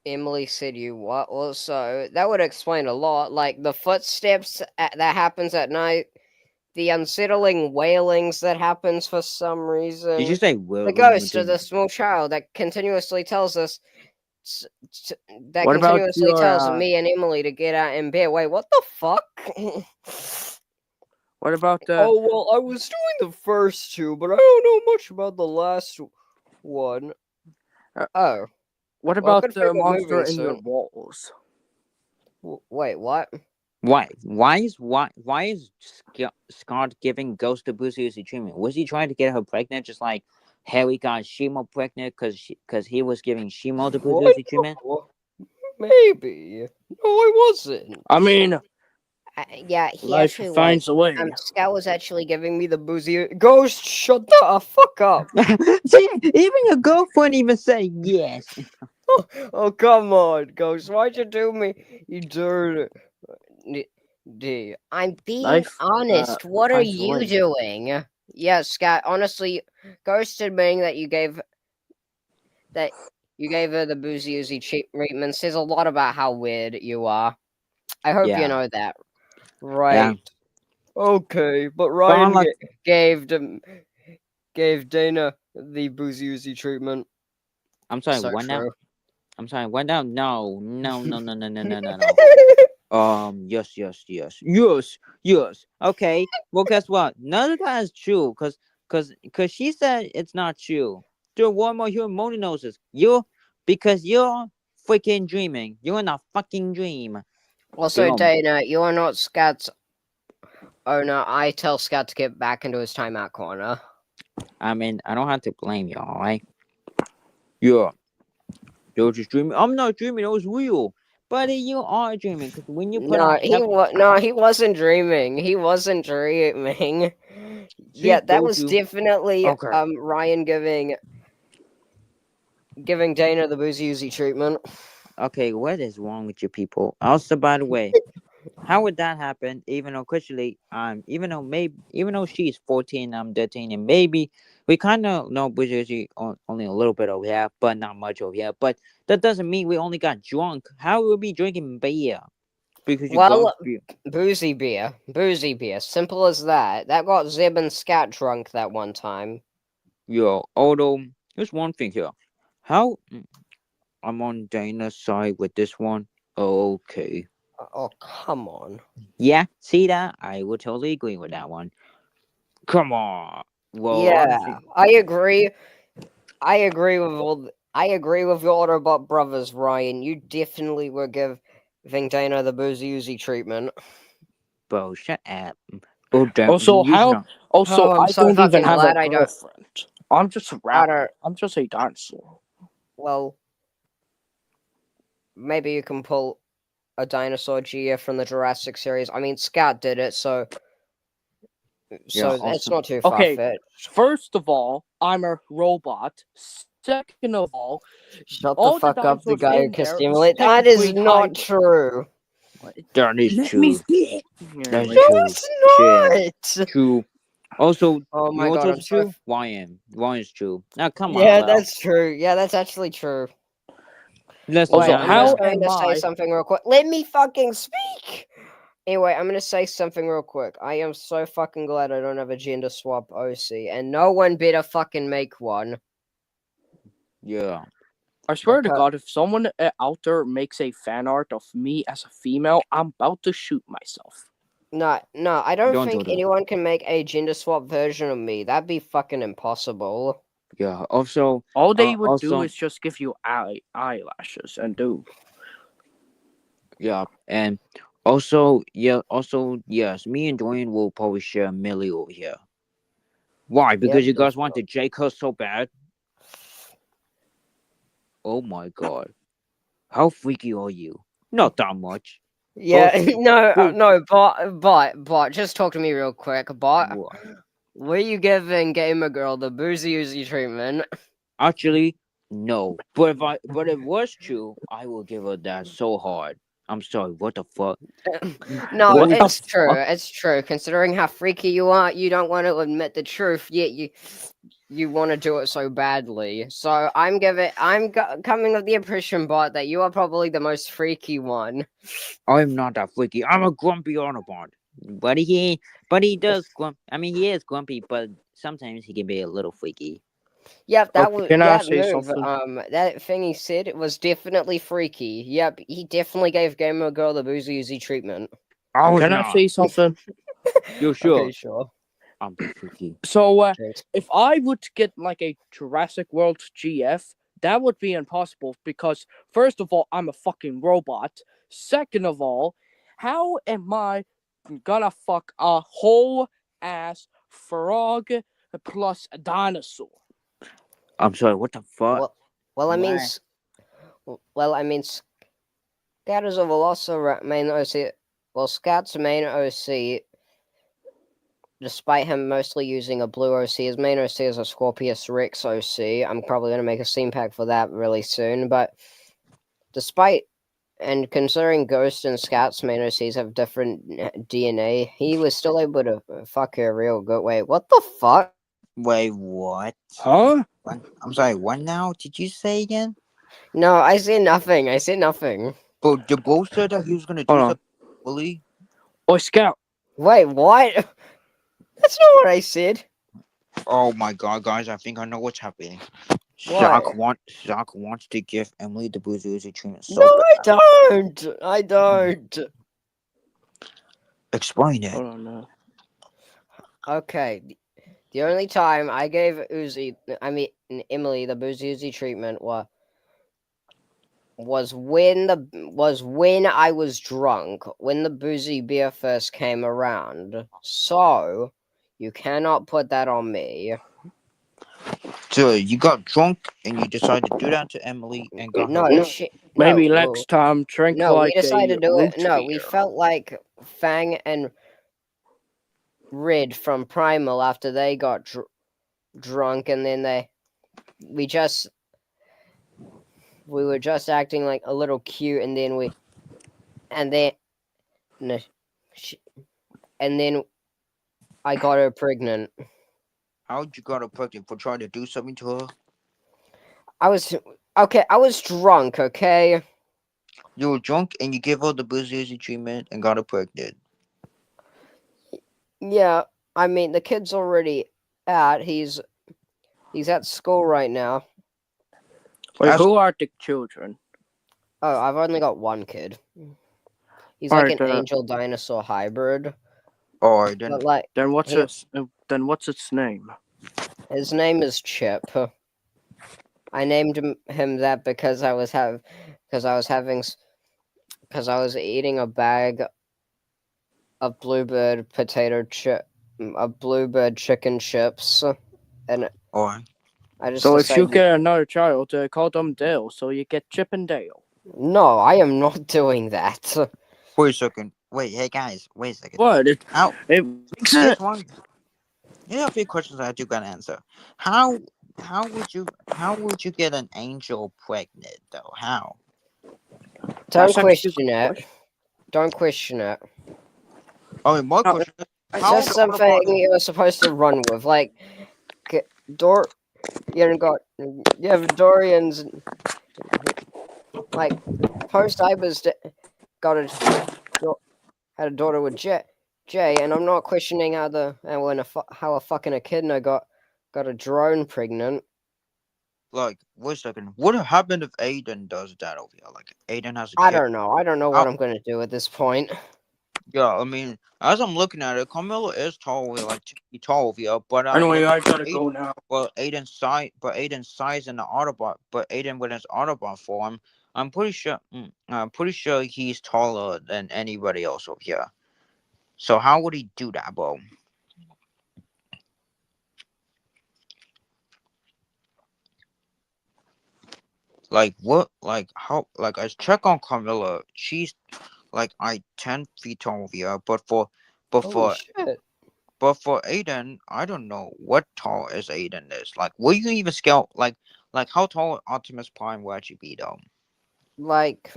Emily said you what? Also, that would explain a lot. Like the footsteps that happens at night, the unsettling wailings that happens for some reason. Did you say the ghost of the small child that continuously tells us What about tells your, me and Emily to get out in bed. Wait, what the fuck? What about the... Oh, well, I was doing the first two, but I don't know much about the last one. Oh. What Well, about good for the the monster movie in your soon. walls? Wait, what? Why is Scott giving Ghost the Boozy Uzi treatment? Was he trying to get her pregnant, just like Harry got Shimo pregnant because he was giving Shimo the Boozy Uzi treatment? Maybe. No, I wasn't. I mean, yeah, he life actually finds a way. Scout was actually giving me the boozy. Ghost, shut the fuck up. See, even your girlfriend even said yes. Oh, come on, Ghost. Why'd you do me? You dirty. I'm being Life, honest. What are finds a you way. doing? Yeah, Scott, honestly, Ghost admitting that you gave her the boozy Uzi treatment says a lot about how weird you are. I hope Yeah. you know that. Right. Yeah. Okay, but Ryan gave Dana the boozy Uzi treatment. I'm sorry, So what now? true. I'm sorry, what now? No. Yes. Okay. Well, guess what? None of that is true, cause she said it's not true. There are one more human money noses. because you're freaking dreaming. You're in a fucking dream. Also, Boom. Dana, you are not Scat's owner. I tell Scat to get back into his timeout corner. I mean, I don't have to blame you, alright? You're just dreaming. I'm not dreaming. It was real. Buddy, you are dreaming because when you put No, on he wasn't dreaming. He wasn't dreaming. See, Yeah, that told was you. definitely Okay. Ryan giving Dana the boozy Uzi treatment. Okay, what is wrong with you people? Also, by the way, how would that happen? Even officially, even though she's 14, I'm 13, and maybe we kind of know Boozy only a little bit over here, but not much over here. But that doesn't mean we only got drunk. How would we be drinking beer? Because you Well, got beer. boozy beer. Simple as that. That got Zeb and Scat drunk that one time. Yo, although there's one thing here. How I'm on Dana's side with this one. Okay. Oh, come on. Yeah, see that? I would totally agree with that one. Come on. Well, Yeah, obviously, I agree. I agree with your Autobot brothers, Ryan. You definitely were giving Dana the boozy Uzi treatment. bro, shut up. Oh, damn. Also, you how? know- Also, I'm I so don't even fucking have glad a I don't- girlfriend. I'm just a I rapper. don't. I'm just a dinosaur. Well, maybe you can pull a dinosaur GF from the Jurassic series. I mean, Scat did it, so it's also- not too Okay. far-fetched. First of all, I'm a robot. Second of all, Shut all the fuck up, the dinosaurs guy who in can there stimulate. That is technically not hide- true. That is Let true. me speak. That's No, true. it's not. True. Also, Oh my you know god, what's I'm so. true? Ryan's true. Now, come on, Yeah, Lel. that's true. Yeah, that's actually true. Let's Also, Wait, be I'm how just honest. going to am say I- something real quick. Let me fucking speak! Anyway, I'm going to say something real quick. I am so fucking glad I don't have a gender swap OC, and no one better fucking make one. Yeah. I swear to Okay. God, if someone out there makes a fan art of me as a female, I'm about to shoot myself. No, I don't Don't do think that. anyone can make a gender swap version of me. That'd be fucking impossible. Yeah. Also, All they would do also- is just give you eyelashes and do. yeah. And also, yes, me and Dwayne will probably share Millie over here. Why? Because you guys want to Jake her so bad? Oh my god. How freaky are you? Not that much. Yeah, Both- no, but, just talk to me real quick. But, What? were you giving Gamer Girl the boozy Uzi treatment? Actually, no. But if it was true, I will give her that so hard. I'm sorry, what the fuck? No, What the it's true. fuck? It's true. Considering how freaky you are, you don't want to admit the truth, yet you want to do it so badly. So I'm coming with the impression, bot, that you are probably the most freaky one. I'm not that freaky. I'm a grumpy Autobot. But he does I mean, he is grumpy, but sometimes he can be a little freaky. Yep, that Okay, was can I that say move. something? That thing he said was definitely freaky. Yep, he definitely gave Gamer Girl the boozy Uzi treatment. I was Can I not. say something? You sure? Okay, sure. I'm the freaky. So, Thanks. if I would get like a Jurassic World GF, that would be impossible because, first of all, I'm a fucking robot. Second of all, how am I gonna fuck a whole ass frog plus a dinosaur? I'm sorry, what the fuck? Well, I mean, Why? Scat is a Velociraptor main OC. Well, Scat's main OC, despite him mostly using a blue OC, his main OC is a Scorpius Rex OC. I'm probably going to make a Steam pack for that really soon, but considering Ghost and Scat's main OCs have different DNA, he was still able to fuck her real good. Wait, what the fuck? Wait, what? Huh? I'm sorry, what now? Did you say again? No, I said nothing. But the bro said that he was gonna do Hold on. something. Willie? Oi, Scout. Wait, what? That's not what I said. Oh my god, guys, I think I know what's happening. What? Zach wants to give Emily the Boozy treatment. So No, bad. I don't. Explain it. Hold on, no. Okay. The only time I gave Emily the Boozy Uzi treatment was when I was drunk, when the boozy beer first came around. So you cannot put that on me. So you got drunk and you decided to do that to Emily and got her. No, shit. Maybe No, next time drink no, we like decided a to do it. root No, we beer. felt like Fang and Rid from Primal after they got drunk, and then we were just acting like a little cute, and then no, and then I got her pregnant. How'd you got her pregnant for trying to do something to her? I was drunk, okay? You were drunk and you gave her the boozy treatment and got her pregnant. Yeah, I mean the kid's already out. He's at school right now. Wait, That's- who are the children? Oh, I've only got one kid. He's All like right, an angel dinosaur hybrid. Alright then. But like Then what's he- its name? his name is Chip. I named him that because I was eating a bag of bluebird chicken chips, and Alright. I just So if you decided. get another child, call them Dale, so you get Chip and Dale. No, I am not doing that. Wait a second. Wait, hey guys, wait a second. What? How Makes here's it. one. Here are a few questions I do gotta answer. How would you get an angel pregnant though? How? Don't That's actually a question good it. question. Don't question it. Oh, my No, question is It's how just would something Autobot- you're supposed to run with. Like, you have Dorian's. Like, post I was had a daughter with Jay, and I'm not questioning how a fucking echidna got a drone pregnant. like wait a second. What happened if Aiden does that over here? Like Aiden has a I kid. don't know. I don't know what I'm gonna do at this point. Yeah, I mean, as I'm looking at it, Carmelo is tall, like 2 feet tall over here, but Anyway, I but gotta Aiden, go now. well, Aiden's size in the Autobot, but Aiden with his Autobot form, I'm pretty sure he's taller than anybody else over here. So how would he do that, bro? Like what? Like how? Like I check on Carmilla, she's like 10 feet tall over here, but Holy for shit! But for Aiden, I don't know what tall is Aiden is. Like, will you even scale like how tall Optimus Prime will actually be though? Like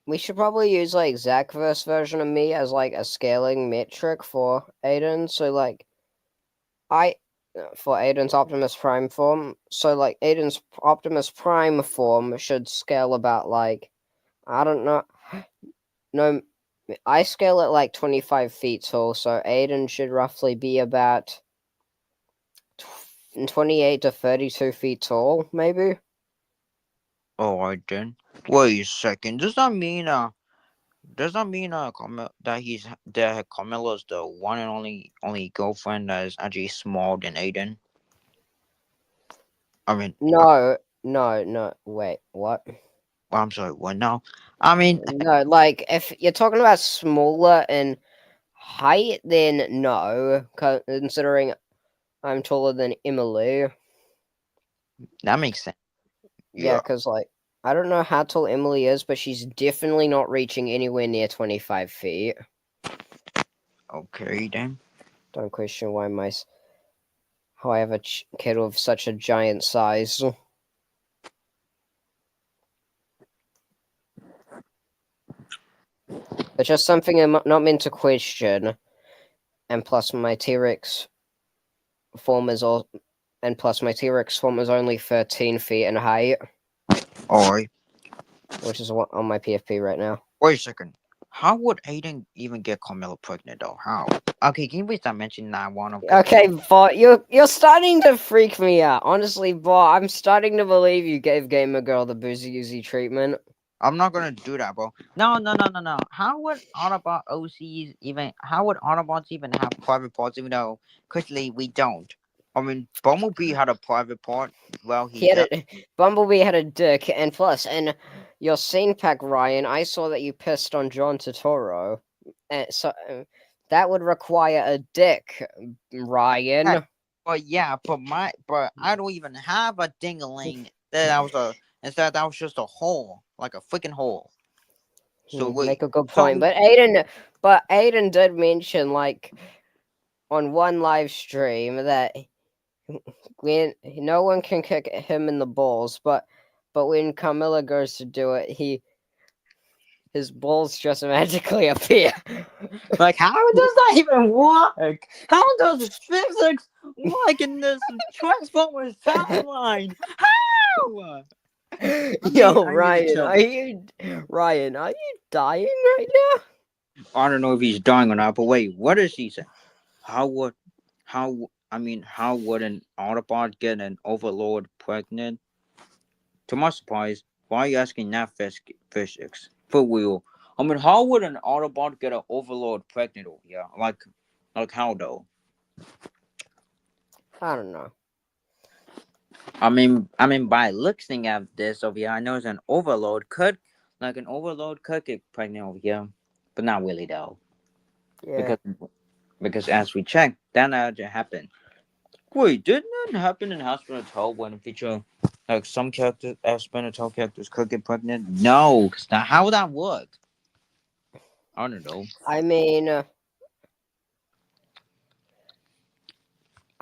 we should probably use like Zachverse version of me as like a scaling metric for Aiden. So like for Aiden's Optimus Prime form. So like Aiden's Optimus Prime form should scale about like I don't know. No, I scale at like 25 feet tall, so Aiden should roughly be about 28 to 32 feet tall, maybe. Oh, I did. Wait a second. Does that mean that Carmella's the one and only girlfriend that is actually smaller than Aiden? I mean, No, wait, what? I'm sorry. What now? I mean, No, like if you're talking about smaller in height, then no, considering I'm taller than Emily. that makes sense. Yeah, because like I don't know how tall Emily is, but she's definitely not reaching anywhere near 25 feet. Okay then. Don't question how I have a kid of such a giant size. It's just something I'm not meant to question. And plus, my T-Rex form is only 13 feet in height, Alright. which is on my PFP right now. Wait a second. How would Aiden even get Carmella pregnant though? How? Okay, can you please not mention that one? Okay, Bot, you're starting to freak me out. Honestly, Bot, I'm starting to believe you gave Gamer Girl the Boozy Oozy treatment. I'm not gonna do that, bro. No. How would Autobots even have private parts even though quickly we don't? I mean, Bumblebee had a private part. Well, He had Bumblebee had a dick, and plus, in your scene pack, Ryan, I saw that you pissed on John Turturro, and so that would require a dick, Ryan. But yeah, but I don't even have a dingaling. Instead that was just a hole, like a freaking hole. So wait, Make a good so point, but Aiden did mention like on one live stream that when no one can kick him in the balls, but when Carmilla goes to do it, his balls just magically appear. like, how does that even work? How does physics work in this Transformers timeline? How? Yo, I need to Ryan, are you dying right now? I don't know if he's dying or not, but wait, what is he saying? How would an Autobot get an Overlord pregnant? To my surprise, why are you asking that physics? For real. I mean, how would an Autobot get an Overlord pregnant over here? Like how though? I don't know. I mean, by looking at this over here, I know an Overlord could get pregnant over here, but not really though. Yeah. Because as we checked, that actually happened. Wait, didn't that happen in Hospital Tale when it featured like some characters, Hospital characters could get pregnant? No, because how would that work? I don't know. I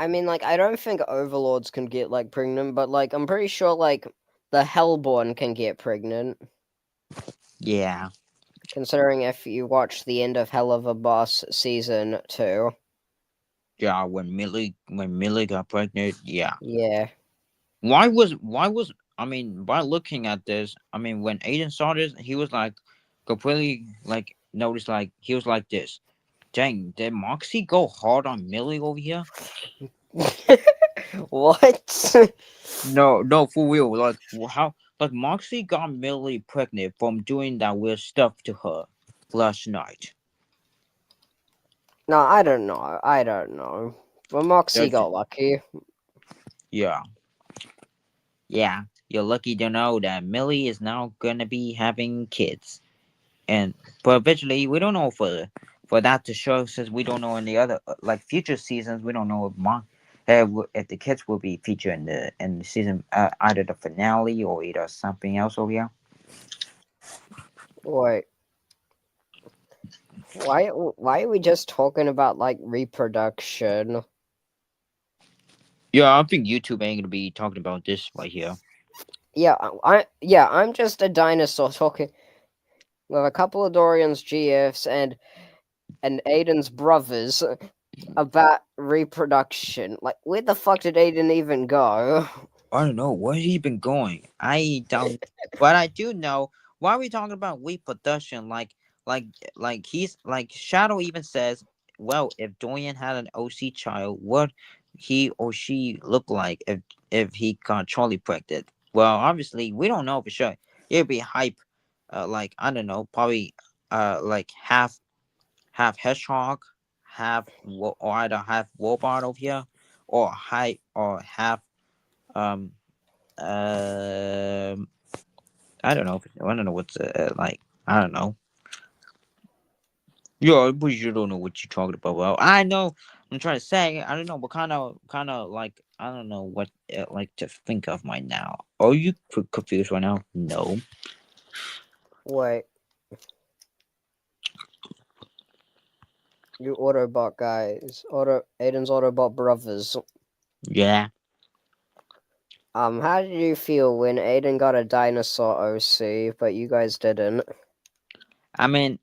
mean, like, I don't think Overlords can get like pregnant, but like, I'm pretty sure like the Hellborn can get pregnant. Yeah. Considering if you watch the end of Hell of a Boss season 2. Yeah, when Millie got pregnant, yeah. Yeah. Why was I mean, by looking at this, I mean when Aiden saw this, he was like completely like noticed like he was like this. Dang, did Moxie go hard on Millie over here? What? No, for real. Like how like Moxie got Millie pregnant from doing that weird stuff to her last night. No, I don't know. But Moxie That's- got lucky. Yeah. Yeah. You're lucky to know that Millie is now gonna be having kids. But eventually we don't know for that to show since we don't know in the other like future seasons, we don't know if the kids will be featured in the season either the finale or either something else over here. Wait. Why are we just talking about like reproduction? Yeah, I think YouTube ain't gonna be talking about this right here. Yeah, I'm just a dinosaur talking with a couple of Dorian's GFs and Aiden's brothers about reproduction. Like, where the fuck did Aiden even go? I don't know where he been going. I don't, but I do know. Why are we talking about reproduction? Like he's like Shadow even says, well, if Dorian had an OC child, what he or she look like if he got Charlie pregnant? Well, obviously we don't know for sure. It'd be hype, like I don't know, probably like half hedgehog, or either half robot over here, or half um um I don't know. I don't know what's like. I don't know. Yeah, but you don't know what you're talking about. Well, I know. I'm trying to say. I don't know, but kind of like I don't know what like to think of right now. Are you confused right now? No. Wait. You Autobot guys. Aiden's Autobot brothers. Yeah. How did you feel when Aiden got a dinosaur OC, but you guys didn't? I mean,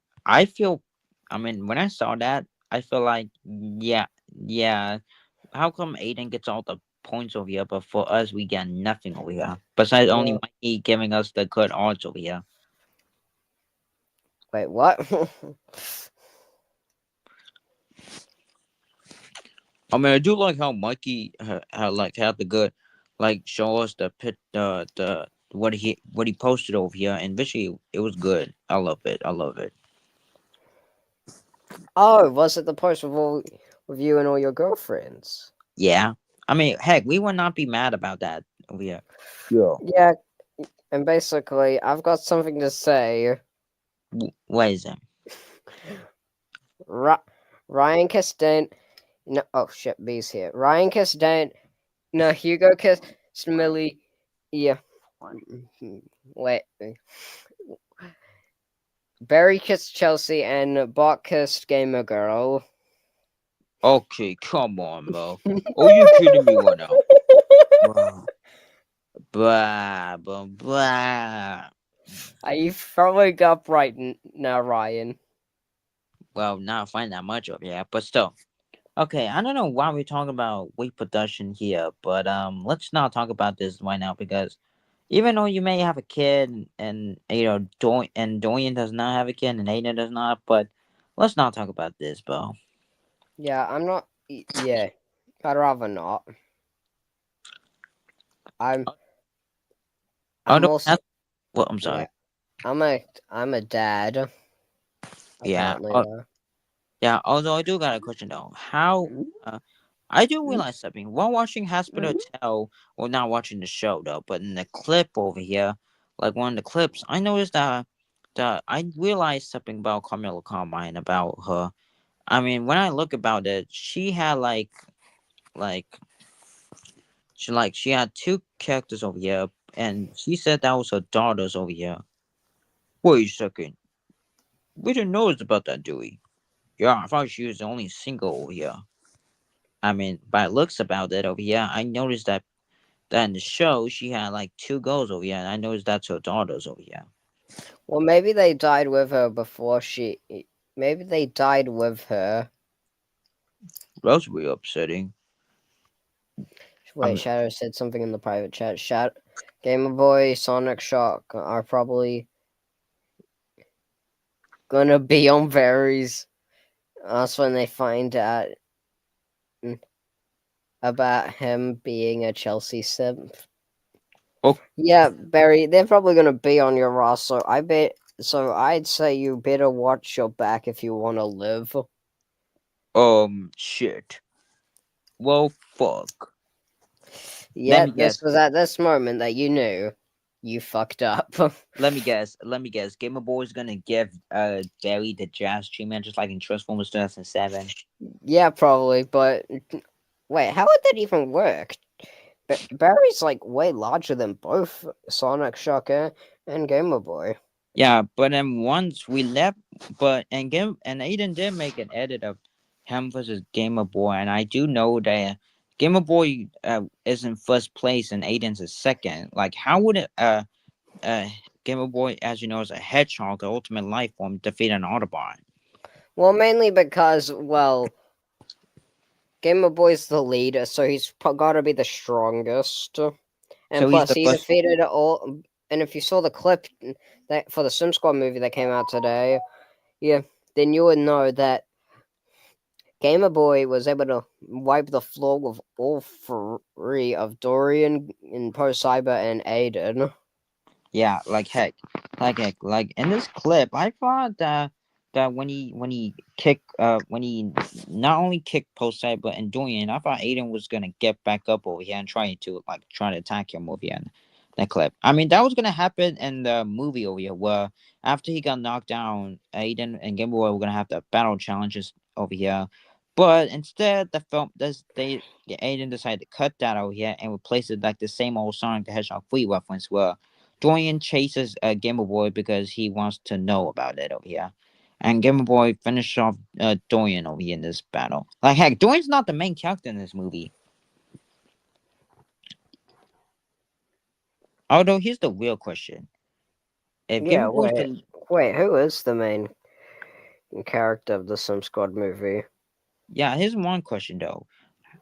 when I saw that, I feel like, yeah. How come Aiden gets all the points over here, but for us, we get nothing over here? Besides only Yeah. Mikey giving us the good odds over here. Wait, what? I mean, I do like how Mikey had the good, like show us the what he posted over here, and visually it was good. I love it. Oh, was it the post with you and all your girlfriends? Yeah, I mean, heck, we would not be mad about that over here. Yeah. Yeah, and basically, I've got something to say. What is it? Ryan Castan. No, oh shit, B's here. Ryan Castan. No, Hugo Castamilli. Yeah. Wait. Barry kissed Chelsea and Bot kissed Gamer Girl. Okay, come on, Mo. Oh, you kidding me right now? Blah, blah, blah. You throwing up right now, Ryan. Well, not find that much of yeah, but still. Okay, I don't know why we're talking about weight production here, but let's not talk about this right now because even though you may have a kid and Dorian does not have a kid and Aiden does not, but let's not talk about this, bro. Yeah, I'm not. Yeah, I'd rather not. I'm Although, also. well, I'm sorry. Yeah, I'm a dad. Yeah. Apparently now. Yeah. Although I do got a question though. How? I do realize something while watching Hospital Hotel, or not watching the show though, but in the clip over here, like one of the clips, I noticed that I realized something about Carmela Carmine about her. I mean, when I look about it, she had like she had two characters over here, and she said that was her daughters over here. Wait a second, we didn't know about that, do we? Yeah, I thought she was the only single over here. I mean, by looks about it over here, I noticed that in the show she had like two girls over here, and I noticed that's her daughters over here. Well, maybe they died with her before she. Maybe they died with her. That's really upsetting. Wait, Shadow said something in the private chat. Game Boy, Sonic Shock are probably gonna be on Barry's. That's when they find out about him being a Chelsea simp. Oh. Yeah, Barry, they're probably gonna be on your roster. I bet. So I'd say you better watch your back if you want to live. Shit. Well, fuck. Yeah, me this guess. was at this moment that you knew you fucked up. Let me guess. Gamer Boy's gonna give Barry the jazz treatment just like in Transformers 2007. Yeah, probably, but wait, how would that even work? Barry's like way larger than both Sonic Shock and Gamer Boy. Yeah, but then once we left, and Aiden did make an edit of him versus Gamer Boy, and I do know that Gamer Boy is in first place and Aiden's is second. Like, how would it Gamer Boy, as you know, is a hedgehog, the ultimate life form, defeat an Autobot? Well, mainly because, well, Gamer Boy's the leader, so he's gotta be the strongest. And So plus, he's the he first. defeated all. And if you saw the clip that for the Sim Squad movie that came out today, yeah, then you would know that Gamer Boy was able to wipe the floor with all three of Dorian, and Post Cyber, and Aiden. Yeah, like heck, like in this clip, I thought that when he not only kicked Post Cyber and Dorian, I thought Aiden was gonna get back up over here and try to attack him over here in that clip. I mean, that was gonna happen in the movie over here, where after he got knocked down, Aiden and Game Boy were gonna have the battle challenges over here. But instead, Aiden decided to cut that over here and replace it like the same old Sonic the Hedgehog 3 reference, where Dorian chases Gamer Boy because he wants to know about it over here. And Gamer Boy finished off Dorian over here in this battle. Like, heck, Dorian's not the main character in this movie. Although, here's the real question. If Gamer Boy's wait, who is the main character of the Sim Squad movie? Yeah, here's one question, though.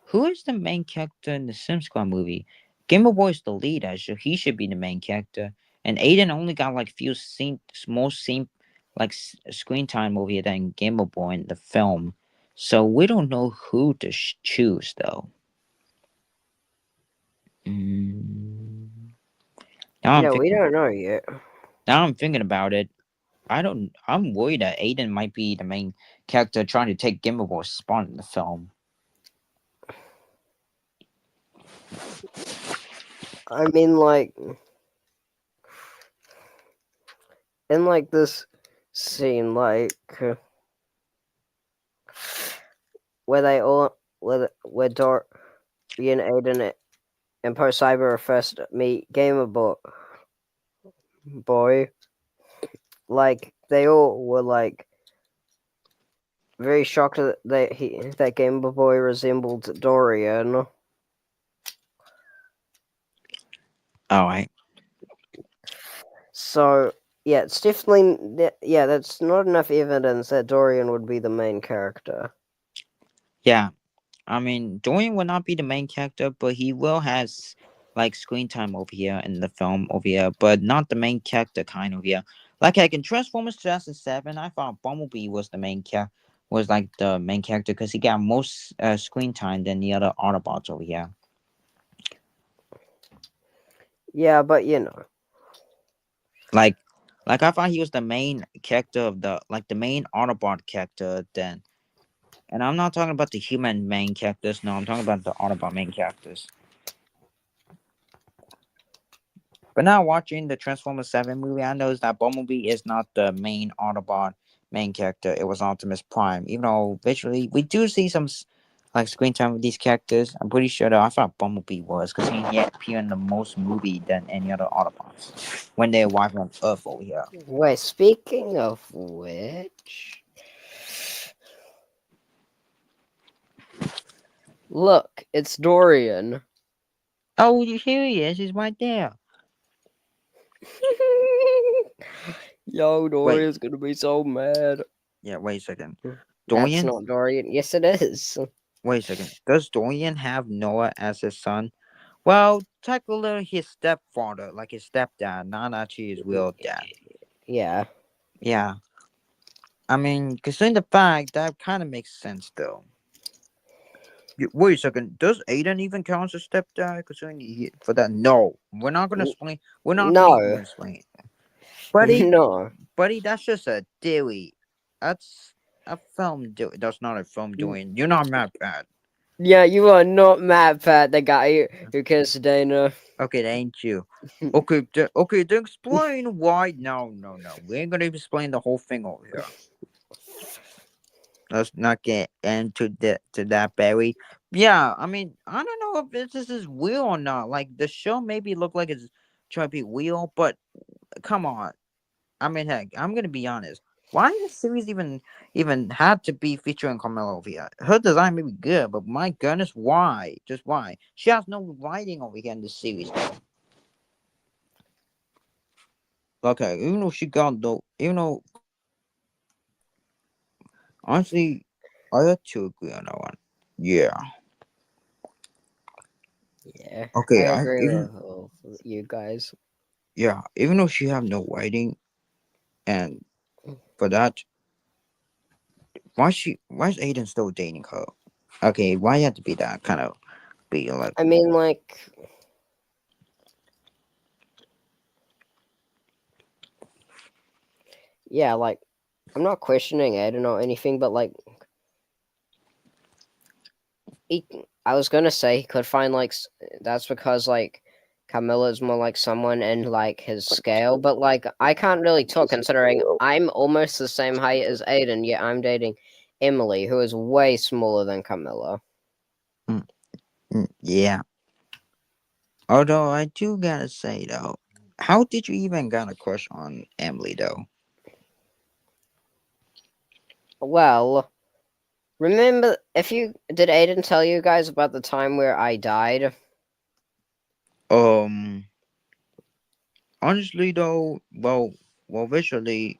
Who is the main character in the Sim Squad movie? Gamer Boy's the leader, so he should be the main character. And Aiden only got like few small screen time over here than Gamer Boy in the film. So we don't know who to choose though. Yeah, we don't know yet. Now I'm thinking about it. I'm worried that Aiden might be the main character trying to take Gamer Boy's spot in the film. I mean, like, in like this scene, like where they all, where Dorian, Aiden, and Poe Cyber first meet Gamer Boy, like they all were like very shocked that Gamer Boy resembled Dorian. All right. So yeah, it's definitely that's not enough evidence that Dorian would be the main character. Yeah. I mean, Dorian will not be the main character, but he will has like screen time over here in the film over here, but not the main character kind of here. Like in Transformers 2007, I thought Bumblebee was the main was like the main character because he got most screen time than the other Autobots over here. Yeah, but you know, Like I thought he was the main character of the main Autobot character then. And I'm not talking about the human main characters. No, I'm talking about the Autobot main characters. But now watching the Transformers 7 movie, I know that Bumblebee is not the main Autobot main character. It was Optimus Prime. Even though visually we do see some like screen time with these characters, I'm pretty sure though I thought Bumblebee was because he appeared in the most movie than any other Autobots when they arrived on Earth over here. wait. Speaking of which, look, it's Dorian. Oh, here he is. He's right there. Yo, Dorian's gonna be so mad. Yeah, wait a second. That's Dorian? not Dorian. Yes, it is. Wait a second. Does Dorian have Noah as his son? Well, technically his stepfather, like his stepdad, not actually his real dad. Yeah. Yeah. I mean, considering the fact, that kind of makes sense, though. Wait a second. Does Aiden even count as a stepdad? Considering for that, no. We're not gonna explain. We're not gonna explain. Buddy, No. buddy, that's just a theory. That's a film. That's not a film doing. You're not mad, Pat. Yeah, you are not mad, Pat, the guy who kissed Dana. Okay, that ain't you. Okay, okay, then explain why. No. We ain't gonna explain the whole thing over here. Let's not get into that, Barry. Yeah, I mean, I don't know if this is real or not. Like the show maybe look like it's trying to be real, but come on. I mean, heck, I'm gonna be honest. Why this series even had to be featuring Carmela over here? Her design may be good, but my goodness, why? Just why? She has no writing over here in this series. Okay, even though she got even though honestly, I have to agree on that one. Yeah. Yeah. Okay, I agree with you guys. Yeah, even though she have no writing, and for that, why is Aiden still dating her? Okay, why you have to be that kind of be like? I mean, like, yeah, like, I'm not questioning Aiden or anything, but like, I was gonna say he could find like that's because like Camilla's more like someone in like his scale, but like I can't really talk considering I'm almost the same height as Aiden, yet I'm dating Emily, who is way smaller than Camilla. Yeah. Although I do gotta say though, how did you even got a crush on Emily though? Well, remember did Aiden tell you guys about the time where I died? Honestly though, well, visually,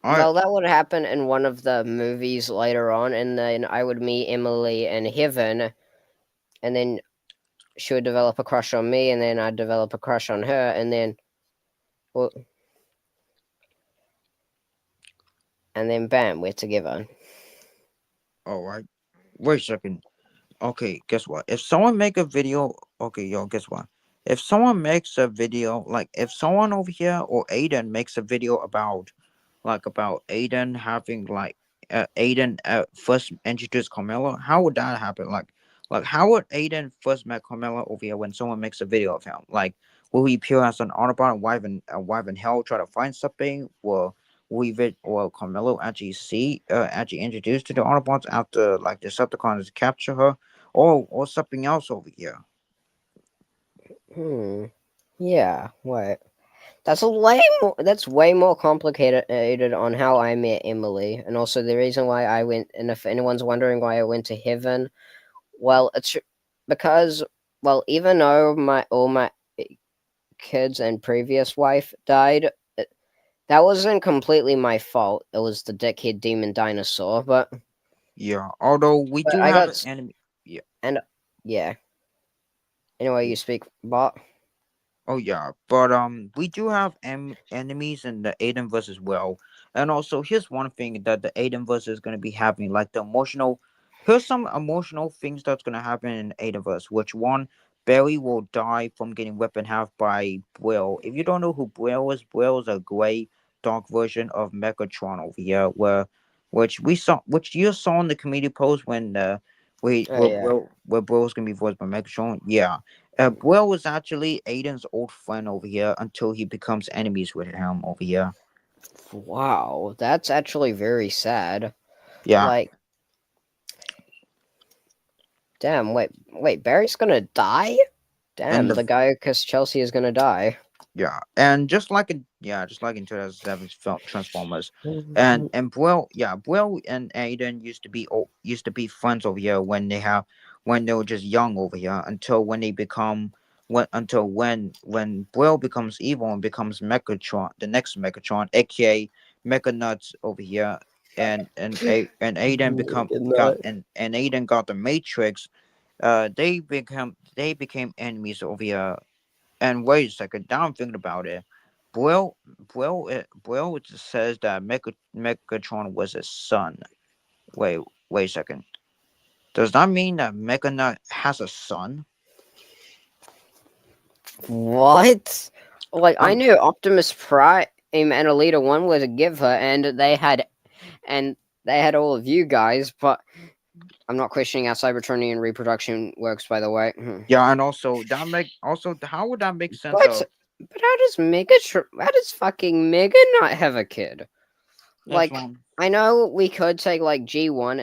Well, that would happen in one of the movies later on, and then I would meet Emily in heaven, and then she would develop a crush on me, and then I'd develop a crush on her, and then, well, and then bam, we're together. all right. Wait a second. Okay, guess what? If someone make a video, okay, yo, guess what? If someone makes a video, like if someone over here or Aiden makes a video about Aiden having Aiden first introduced Carmela, how would that happen? Like, how would Aiden first met Carmela over here when someone makes a video of him? Like, will he appear as an Autobot and wife in hell try to find something? Will Carmelo actually introduced to the Autobots after like the Decepticons capture her, or something else over here? Yeah. Wait. That's way more complicated on how I met Emily, and also the reason why I went. And if anyone's wondering why I went to heaven, well, it's because even though all my kids and previous wife died, that wasn't completely my fault. It was the dickhead demon dinosaur, but Yeah, although we do I have got an enemy. Yeah. and yeah. Anyway, you speak, bot. Oh yeah, but we do have enemies in the Aidenverse as well, and also here's one thing that the Aidenverse is gonna be having, like the emotional. Here's some emotional things that's gonna happen in Aidenverse. Which one? Barry will die from getting ripped in half by Brill. If you don't know who Brill is a gray dark version of Megatron over here, which you saw in the community post when Oh yeah. where Brill's gonna be voiced by Megatron. Yeah. Will was actually Aiden's old friend over here until he becomes enemies with him over here. Wow, that's actually very sad. Yeah, Like, damn. Wait. Barry's gonna die. and Damn, the guy who kissed Chelsea is gonna die. and just like in 2007 film Transformers, and Will and Aiden used to be friends over here when they were just young over here until when they become when Will becomes evil and becomes Megatron, the next Megatron, aka Mecha Nuts over here, and Aiden and Aiden got the Matrix. They became enemies over here. And wait a second, now I'm thinking about it. Brill says that Megatron was his son. Wait a second. Does that mean that Mechanut has a son? What? Like, I Um, knew Optimus Prime and Alita 1 was a give her, and they had all of you guys, but I'm not questioning how Cybertronian reproduction works, by the way. yeah, and also how would that make sense But of how does fucking Mega not have a kid? that's Like, one? I know we could take like G1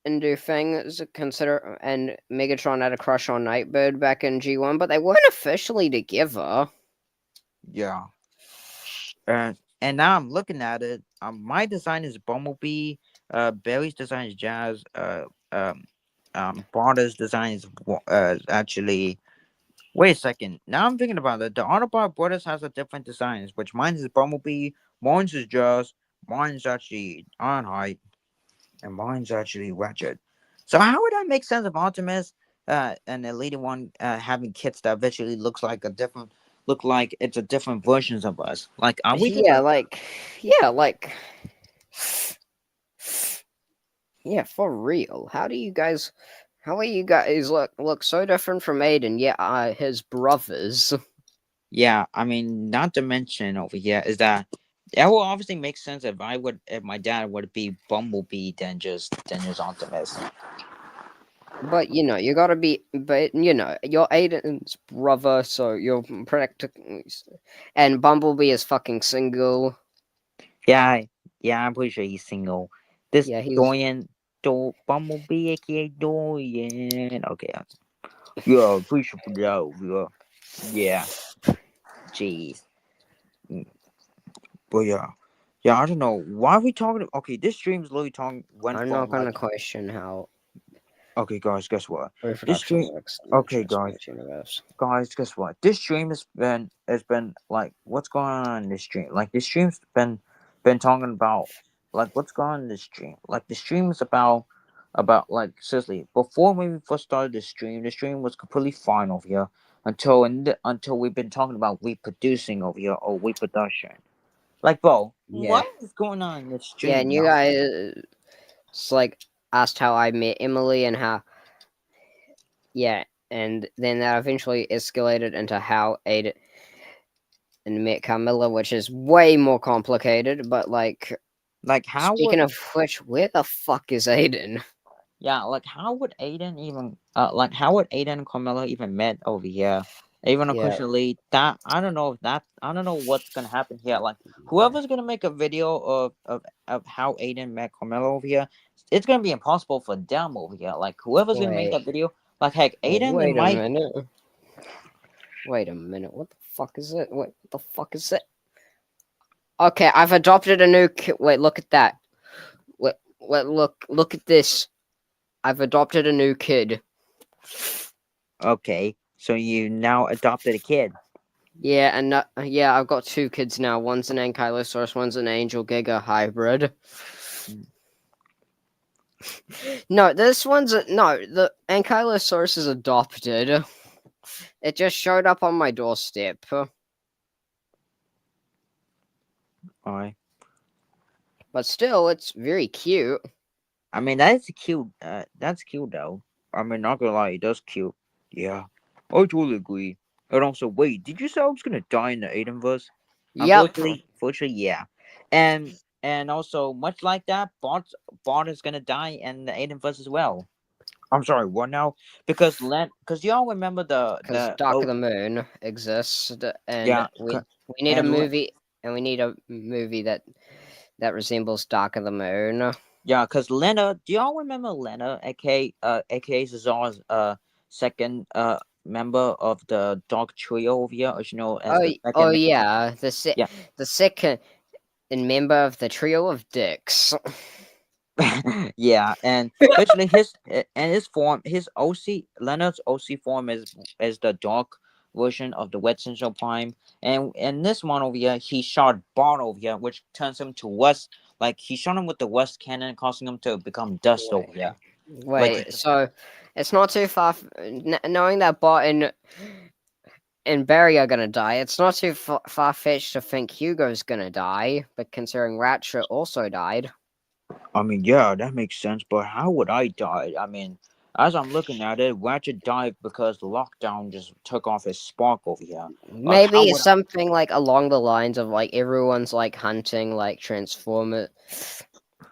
and do things consider and Megatron had a crush on Nightbird back in G1, but they weren't officially together. Yeah. And now I'm looking at it. My design is Bumblebee. Barry's design is Jazz. Barter's design is actually. Wait a second. Now I'm thinking about it. The Autobot Brothers has a different designs, which mine is Bumblebee, mine's is Jazz, mine's actually Ironhide, and mine's actually Ratchet. So how would that make sense of Optimus and the Elite One having kits that visually look like it's a different versions of us? Like, are we just Yeah, yeah, for real. How are you guys look so different from Aiden? Yeah, his brothers. Yeah, I mean, not to mention over here is that will obviously make sense if my dad would be Bumblebee than just Optimus. But you gotta be. But you're Aiden's brother, so you're practically. And Bumblebee is fucking single. Yeah, I'm pretty sure he's single. This Yeah, he's. Dorian, Bumblebee, aka Dorian. Okay, yeah, pretty sure for that. Yeah, jeez. But yeah, I don't know why are we talking. Okay, this stream's literally talking went I'm not from gonna like. question how Okay, guys, guess what? This reproduction stream. works in the Okay, Transformers universe. guess what? This stream has been like what's going on in this stream? Like this stream's been talking about like what's going on in this stream. Like the stream is about like seriously before when we first started the stream was completely fine over here until we've been talking about reproducing over here or reproduction. Like, bro, Yeah, what is going on in this yeah, stream, and you yo? guys like asked how I met Emily and how. Yeah, and then that eventually escalated into how Aiden and met Carmilla, which is way more complicated. But Like how speaking would of which, where the fuck is Aiden? Yeah, like how would Aiden even how would Aiden and Carmelo even met over here? Even Yeah. officially, that I don't know if that I don't know what's gonna happen here. Like whoever's gonna make a video of how Aiden met Carmelo over here, it's gonna be impossible for them over here. Like whoever's gonna make Wait. that video, like heck, Aiden it Wait a might minute. Wait a minute. What the fuck is it? What the fuck is it? Okay, I've adopted a new kid. Wait, look at that. Wait, look at this. I've adopted a new kid. okay. So you now adopted a kid. Yeah, and yeah, I've got two kids now. One's an Ankylosaurus, one's an Angel Giga hybrid. No, this one's no. The Ankylosaurus is adopted. It just showed up on my doorstep. Alright. But still, it's very cute. I mean that's cute. That's cute though. I mean, not gonna lie, that's cute. Yeah, I totally agree. And also, wait, did you say I was gonna die in the Aidenverse? Yep. Unfortunately, yeah. And also, much like that, Bart is gonna die in the Aidenverse as well. I'm sorry, what now? Because y'all remember Because Dark of the Moon exists, and yeah, we need a and movie, and we need a movie that resembles Dark of the Moon. yeah, because Lena, do y'all remember Lena, aka Zazar's second member of the dog trio over here, as you know as the second. Oh yeah, Yeah. the second member of the trio of dicks. Yeah, and basically his form, his OC Leonard's OC form is the dark version of the Wet Central Prime, and this one over here he shot Bart over here, which turns him to West. Like he shot him with the West cannon, causing him to become dust over here. Wait, so it's not too far. Knowing that Bart and Barry are gonna die, it's not too far fetched to think Hugo's gonna die. But considering Ratchet also died. I mean, yeah, that makes sense, but how would I die? I mean, as I'm looking at it, Ratchet died because the lockdown just took off his spark over here. Like, how Maybe would something like along the lines of like everyone's like hunting like Transformers.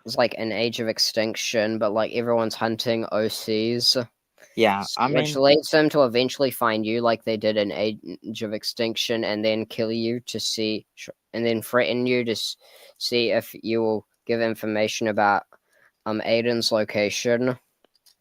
It's like an Age of Extinction, but like everyone's hunting OCs. Yeah, I Which mean, leads them to eventually find you, like they did in Age of Extinction, and then kill you to see, and then threaten you to see if you will give information about Aiden's location.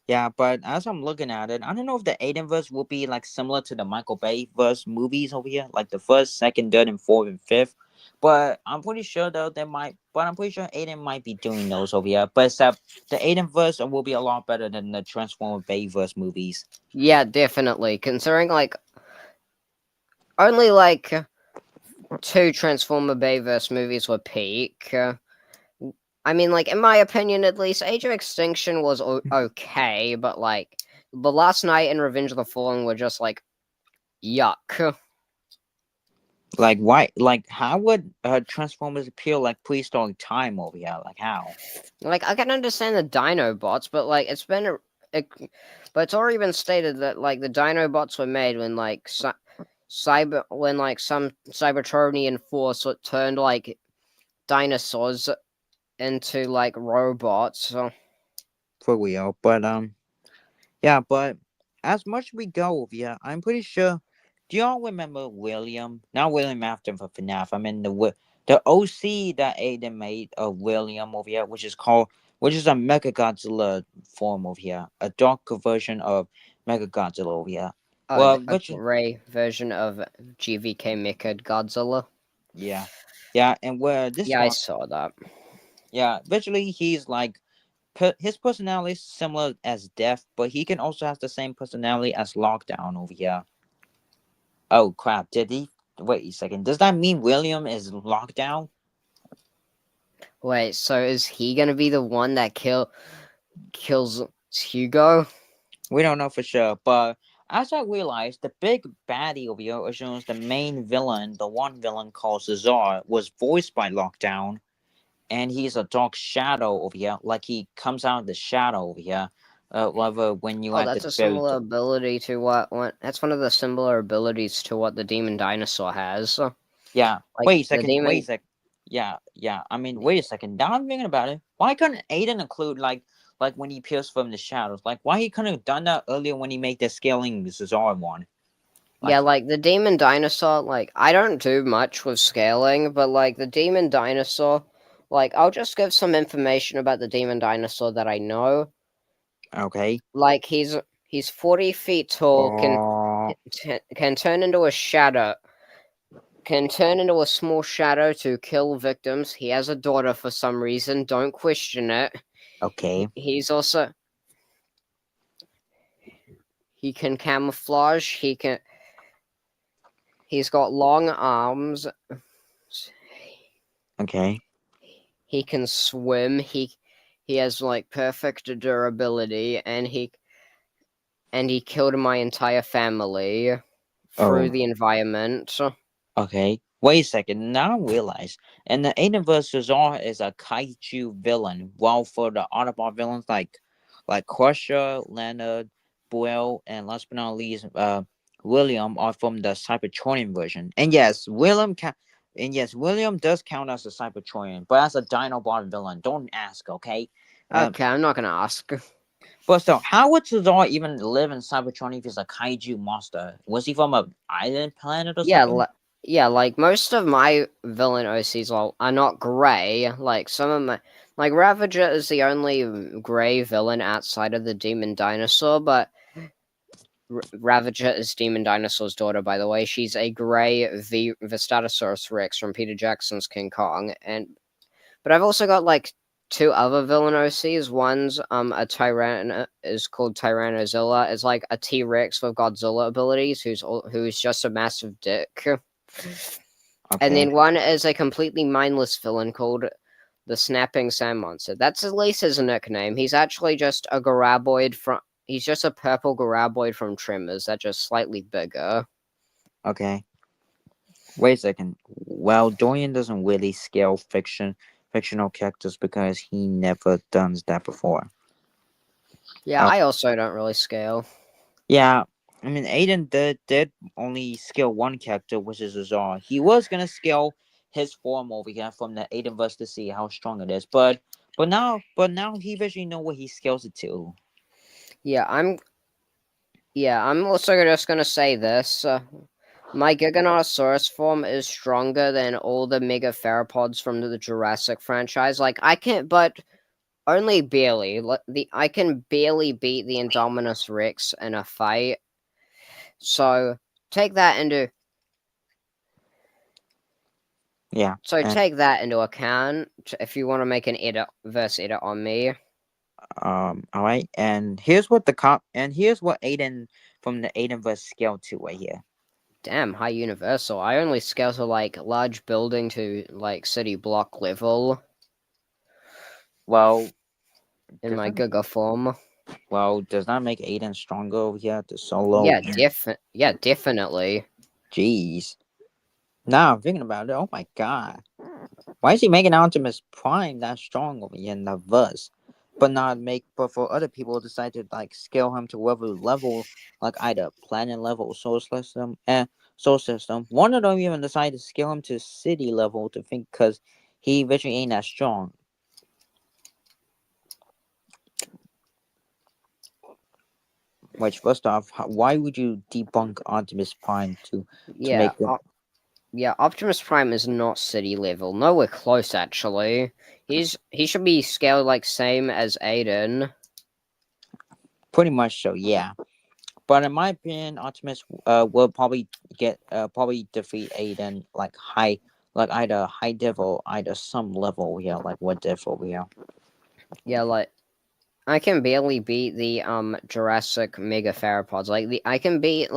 yeah, but as I'm looking at it, I don't know if the Aidenverse will be like similar to the Michael Bay verse movies over here, like the first, second, third, and fourth and fifth. But I'm pretty sure though I'm pretty sure Aiden might be doing those over here. But except the Aidenverse will be a lot better than the Transformer Bayverse movies. Yeah, definitely. Considering like only like 2 Transformer Bayverse movies were peak. I mean, like in my opinion, at least, Age of Extinction was okay, but like The Last Night and Revenge of the Fallen were just like yuck. Like why? Like how would Transformers appeal like prehistoric time over here? Like how? Like I can understand the Dinobots, but like but it's already been stated that like the Dinobots were made when like some Cybertronian force turned like dinosaurs into like robots. So. For real, but yeah, but as much we go over here, I'm pretty sure. Do y'all remember William? Not William after for FNAF. I mean the OC that Aiden made of William over here, which is a Mega Godzilla form over here, a darker version of Mega Godzilla over here. A gray version of GVK Mecha Godzilla. Yeah, and where this I saw that. Yeah, visually he's like his personality is similar as Death, but he can also have the same personality as Lockdown over here. Oh crap! Did he? Wait a second. Does that mean William is Lockdown? Wait, so is he gonna be the one that kills Hugo? We don't know for sure, but as I realized, the big baddie over here, as well as the main villain, the one villain called Cesar, was voiced by Lockdown, and he's a dark shadow over here. Like he comes out of the shadow over here. When you that's a similar ability to what that's one of the similar abilities to what the Demon Dinosaur has. Yeah. Like, wait a second. Yeah. I mean, wait a second. Now I'm thinking about it. Why couldn't Aiden include like like when he appears from the shadows. Like why he couldn't have done that earlier when he made the scaling Zazar one. Yeah, like the demon dinosaur, like I don't do much with scaling, but like the demon dinosaur, like I'll just give some information about the demon dinosaur that I know. Okay. Like he's 40 feet tall, Oh, can turn into a shadow, can turn into a small shadow to kill victims. He has a daughter for some reason. Don't question it. okay. He's also he can camouflage. He's got long arms. Okay. He can swim. He has like perfect durability, and he killed my entire family through Oh. the environment. Okay. Wait a second. Now I realize. And the Universe Zazar is a kaiju villain. While for the Autobot villains like Crusher, Leonard, Buell, and last but not least, William are from the Cybertronian version. And yes, William does count as a Cybertronian, but as a Dinobot villain. Don't ask, okay? Okay, I'm not gonna ask. But still, how would Cesar even live in Cybertron if he's a kaiju monster? Was he from an island planet or Yeah, something? yeah, like most of my villain OCs are not grey. Like some of my, like Ravager is the only grey villain outside of the Demon Dinosaur, but Ravager is Demon Dinosaur's daughter, by the way. She's a grey Vistatosaurus Rex from Peter Jackson's King Kong, but I've also got like two other villain OCs. One's a Tyrann is called Tyrannozilla. It's like a T-Rex with Godzilla abilities, who's just a massive dick. And then one is a completely mindless villain called the Snapping Sand Monster. That's at least his nickname. He's actually just a Graboid from. He's just a purple Graboid from Tremors that's just slightly bigger. Okay. Wait a second. Well, Dorian doesn't really scale fictional characters because he never done that before. Yeah, I also don't really scale. Yeah, I mean Aiden did only scale one character, which is Azar. He was gonna scale his form over here from the Aidenverse to see how strong it is, but now he visually know what he scales it to. Yeah, I'm also just gonna say this. My Giganotosaurus form is stronger than all the Mega Theropods from the Jurassic franchise. Like I can't, but only barely. I can barely beat the Indominus Rex in a fight. So take that into take that into account if you want to make an edit on me. All right, and here's what Aiden from the Aidenverse scale to right here. Damn, high universal. I only scale to like large building to like city block level. Well, in my Giga form. Well, does that make Aiden stronger over here to solo? Yeah, definitely. Jeez. Now I'm thinking about it. Oh my god. Why is he making Optimus Prime that strong over here in the verse? But for other people decide to like scale him to whatever level, like either planet level, solar system. One of them even decided to scale him to city level to think because he eventually ain't that strong. Which first off, why would you debunk Optimus Prime to make him? Optimus Prime is not city level. Nowhere close, actually. He should be scaled like same as Aiden. Pretty much so, yeah. But in my opinion, Optimus will probably defeat Aiden like either high devil, either some level here, like what devil here. Yeah, like I can barely beat the Jurassic Mega Theropods. I can beat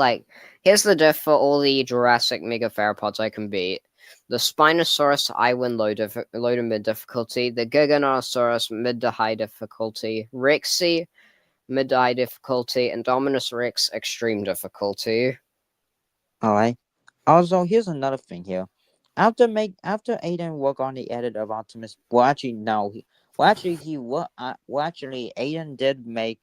here's the diff for all the Jurassic Mega Theropods I can beat. The Spinosaurus I win low to mid difficulty, the Giganotosaurus mid to high difficulty, Rexy mid to high difficulty, and Dominus Rex extreme difficulty. Alright. Also, here's another thing here. After Aiden work on the edit of Optimus, Aiden did make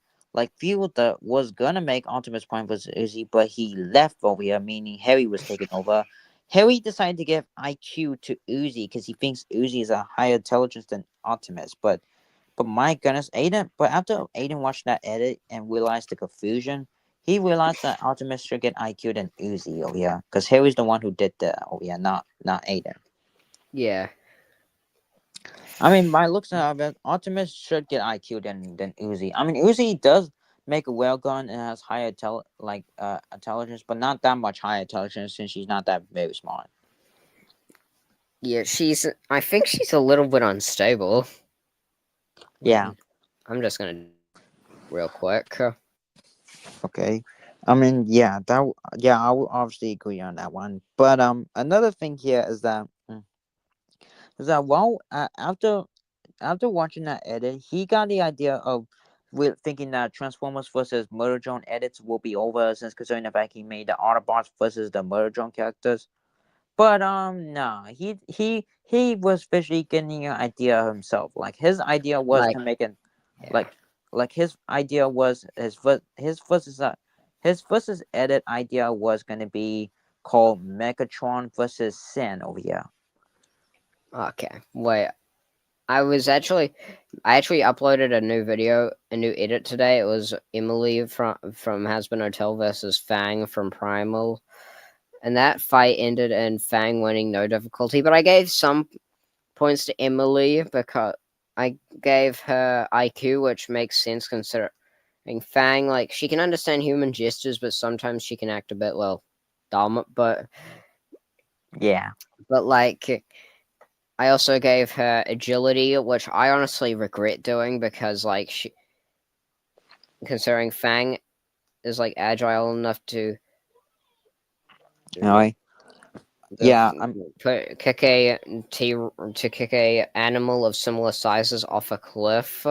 Fuel that was gonna make Optimus Prime was Uzi, but he left over here, meaning Harry was taking over. Harry decided to give IQ to Uzi because he thinks Uzi is a higher intelligence than Optimus, but But my goodness, Aiden. But after Aiden watched that edit and realized the confusion, he realized that Optimus should get IQ than Uzi. Oh yeah, because Harry's the one who did the. Oh yeah, not Aiden. Yeah. I mean, by looks of it, Optimus should get IQ than Uzi. I mean, Uzi does make a well gun and has higher intelligence, but not that much higher intelligence since she's not that very smart. Yeah, I think she's a little bit unstable. Yeah. I'm just gonna real quick. Okay. I mean, yeah, I will obviously agree on that one. But another thing here is that after watching that edit, he got the idea of thinking that Transformers versus Murder Drone edits will be over since considering the fact he made the Autobots versus the Murder Drone characters. But nah, he was visually getting an idea himself. Like his idea was Like, to make it yeah. like his idea was his versus edit idea was gonna be called Megatron versus Sin over here. Okay. Wait. I actually uploaded a new edit today. It was Emily from Hasbin Hotel versus Fang from Primal. And that fight ended in Fang winning no difficulty, but I gave some points to Emily because I gave her IQ, which makes sense considering Fang, like, she can understand human gestures, but sometimes she can act a bit, well, dumb, Yeah. but like, I also gave her agility, which I honestly regret doing because, like, considering Fang is like agile enough to Alright. Yeah, I'm kick a animal of similar sizes off a cliff.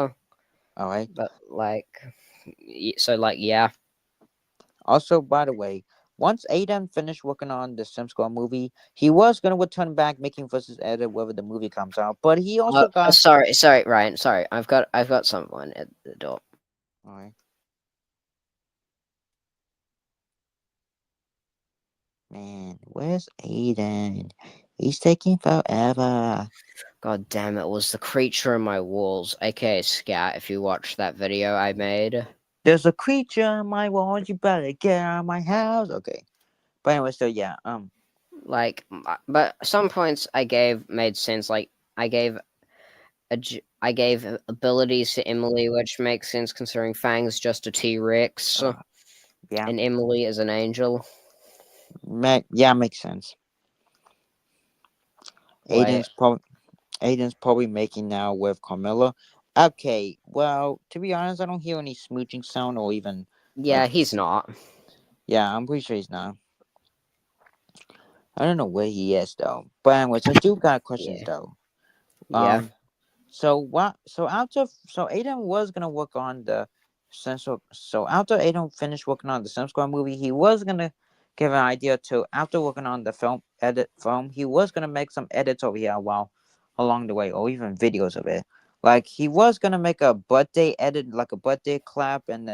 alright. But like, so like, yeah. Also, by the way, once Aiden finished working on the Sim Squad movie, he was gonna return back making versus edit whether the movie comes out. But he also got Sorry, Ryan. Sorry, I've got someone at the door. alright. Man, where's Aiden? He's taking forever. God damn it! Was the creature in my walls, aka Scat? If you watched that video I made. There's a creature in my walls. You better get out of my house. Okay, but anyway, so yeah, Like, but some points I gave made sense. Like, I gave abilities to Emily, which makes sense considering Fang's just a T-Rex, yeah, and Emily is an angel. makes sense. Wait, Aiden's probably making now with Carmilla. Okay, well, to be honest, I don't hear any smooching sound or even yeah, he's not. yeah, I'm pretty sure he's not. I don't know where he is though. But anyways, I do got questions Yeah. though. Yeah. So what? So Aiden was gonna work on the central. So after Aiden finished working on the Sim Squad movie, he was gonna give an idea to after working on the film. He was gonna make some edits over here while along the way, or even videos of it. Like he was gonna make a birthday edit, like a birthday clap, and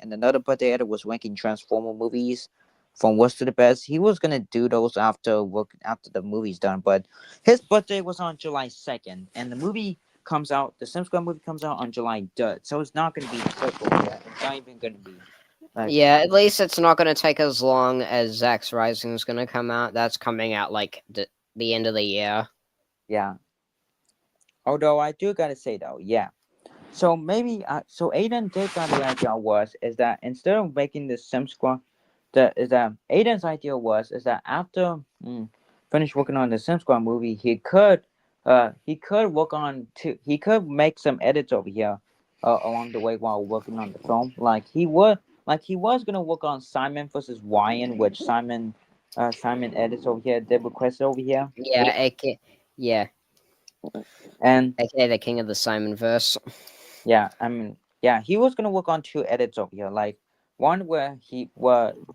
another birthday edit was ranking Transformer movies from worst to the best. He was gonna do those after the movie's done, but his birthday was on July 2nd, and the Sim Squad movie comes out on July 3rd, so it's not gonna be quick over yet. It's not even gonna be like Yeah, at least it's not going to take as long as Zack's Rising is going to come out. That's coming out like the end of the year. yeah. Although I do gotta say though, yeah. So maybe so Aiden did got the idea is that instead of making the Sim Squad, Aiden's idea is that after finish working on the Sim Squad movie, he could make some edits over here along the way while working on the film. Like he was gonna work on Simon versus Ryan, which Simon edits over here, did request over here. Yeah, yeah, And aka the King of the Simon verse. yeah, I mean, yeah, he was gonna work on two edits over here. Like one where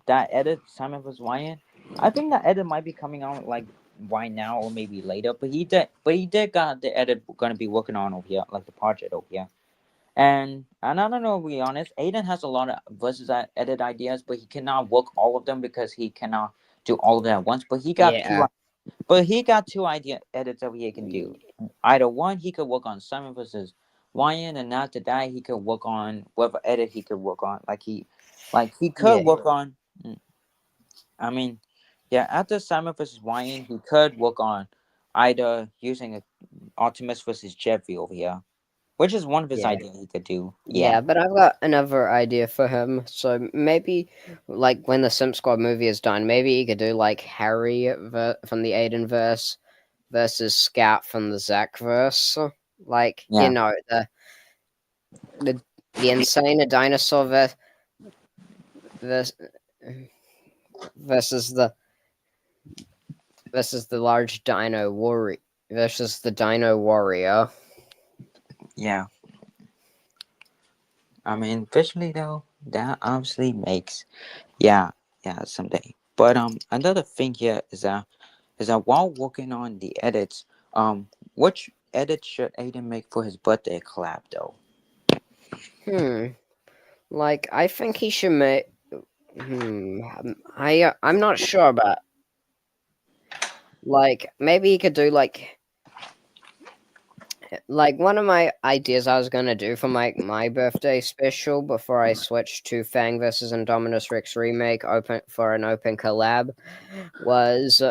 that edit Simon vs. Ryan. I think that edit might be coming out like right now or maybe later. But he did got the edit gonna be working on over here, like the project over here. And I don't know, to be honest, Aiden has a lot of versus edit ideas, but he cannot work all of them because he cannot do all of them at once. But he got two idea edits over here he can do. Either one, he could work on Simon versus YN, and after that he could work on whatever edit he could work on. Like he Yeah. could work on. I mean, yeah. After Simon versus YN, he could work on either using a Optimus versus Jeffy over here, which is one of his Yeah. ideas he could do. Yeah, but I've got another idea for him. So maybe, like, when the Simp Squad movie is done, maybe he could do, like, Harry from the Aiden verse versus Scout from the Zack verse. Like, Yeah. you know, the insane dinosaur versus the large dino warrior versus the dino warrior. Yeah. I mean, visually though, that obviously makes, yeah, someday. But another thing here is that while working on the edits, which edit should Aiden make for his birthday collab though? Like, I think he should make. I'm not sure, but like maybe he could do like one of my ideas I was gonna do for my birthday special before I switched to Fang versus Indominus Rex remake open collab was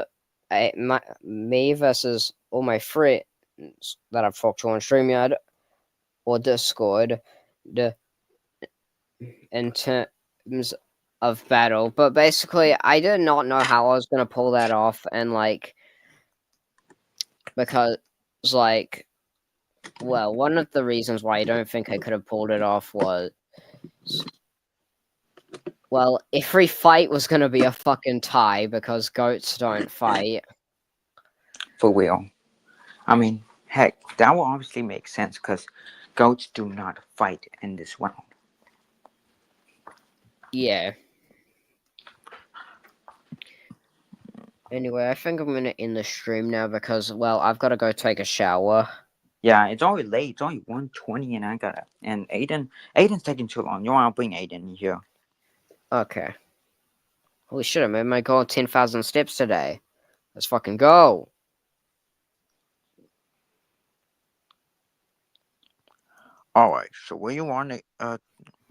me versus all my friends that I've talked to on StreamYard or Discord in terms of battle. But basically I did not know how I was gonna pull that off, and like because like well, one of the reasons why I don't think I could have pulled it off was, well, every fight was going to be a fucking tie because goats don't fight. For real. I mean, heck, that will obviously make sense because goats do not fight in this round. Yeah. Anyway, I think I'm going to end the stream now because, well, I've got to go take a shower. Yeah, it's already late. It's only 1:20 and Aiden's taking too long. You want to bring Aiden here? Okay. Holy shit, I made my goal 10,000 steps today. Let's fucking go. Alright, so where you want it?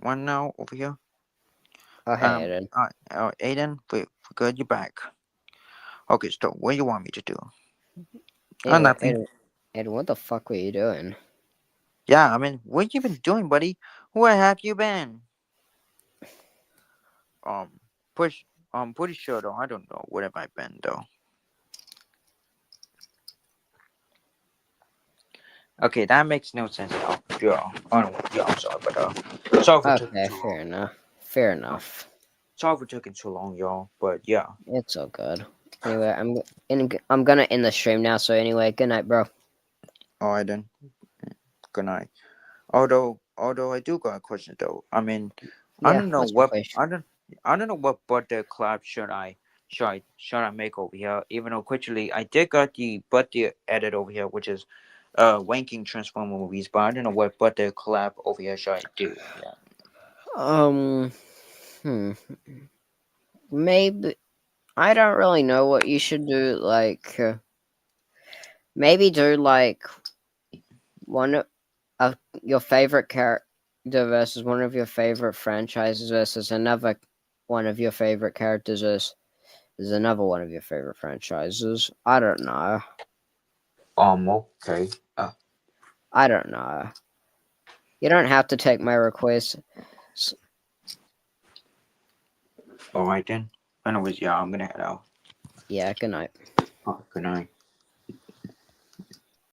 One now over here? Oh, hey, Aiden. Aiden, we're good, you're back. Okay, so what do you want me to do? Aiden, what the fuck were you doing? Yeah, I mean, what you been doing, buddy? Where have you been? Pretty sure though. I don't know. Where have I been though? Okay, that makes no sense at all. Yeah, I'm sorry, but sorry for taking Okay, too fair long. enough. Fair enough. Sorry for taking too long, y'all. But yeah. It's all good. Anyway, I'm gonna end the stream now. So anyway, good night, bro. Alright then. Good night. Although I do got a question though. I mean, I Yeah, don't know what's your what question? I don't know what birthday collab should I make over here. Even though quickly I did got the birthday edit over here, which is wanking Transformer movies, but I don't know what birthday collab over here should I do. Yeah. Maybe I don't really know what you should do. Like, maybe do like one of your favorite character versus one of your favorite franchises versus another one of your favorite characters versus another one of your favorite franchises. I don't know. Okay. I don't know. You don't have to take my request. Alright then. Anyways, yeah, I'm gonna head out. Yeah, good night. Good night.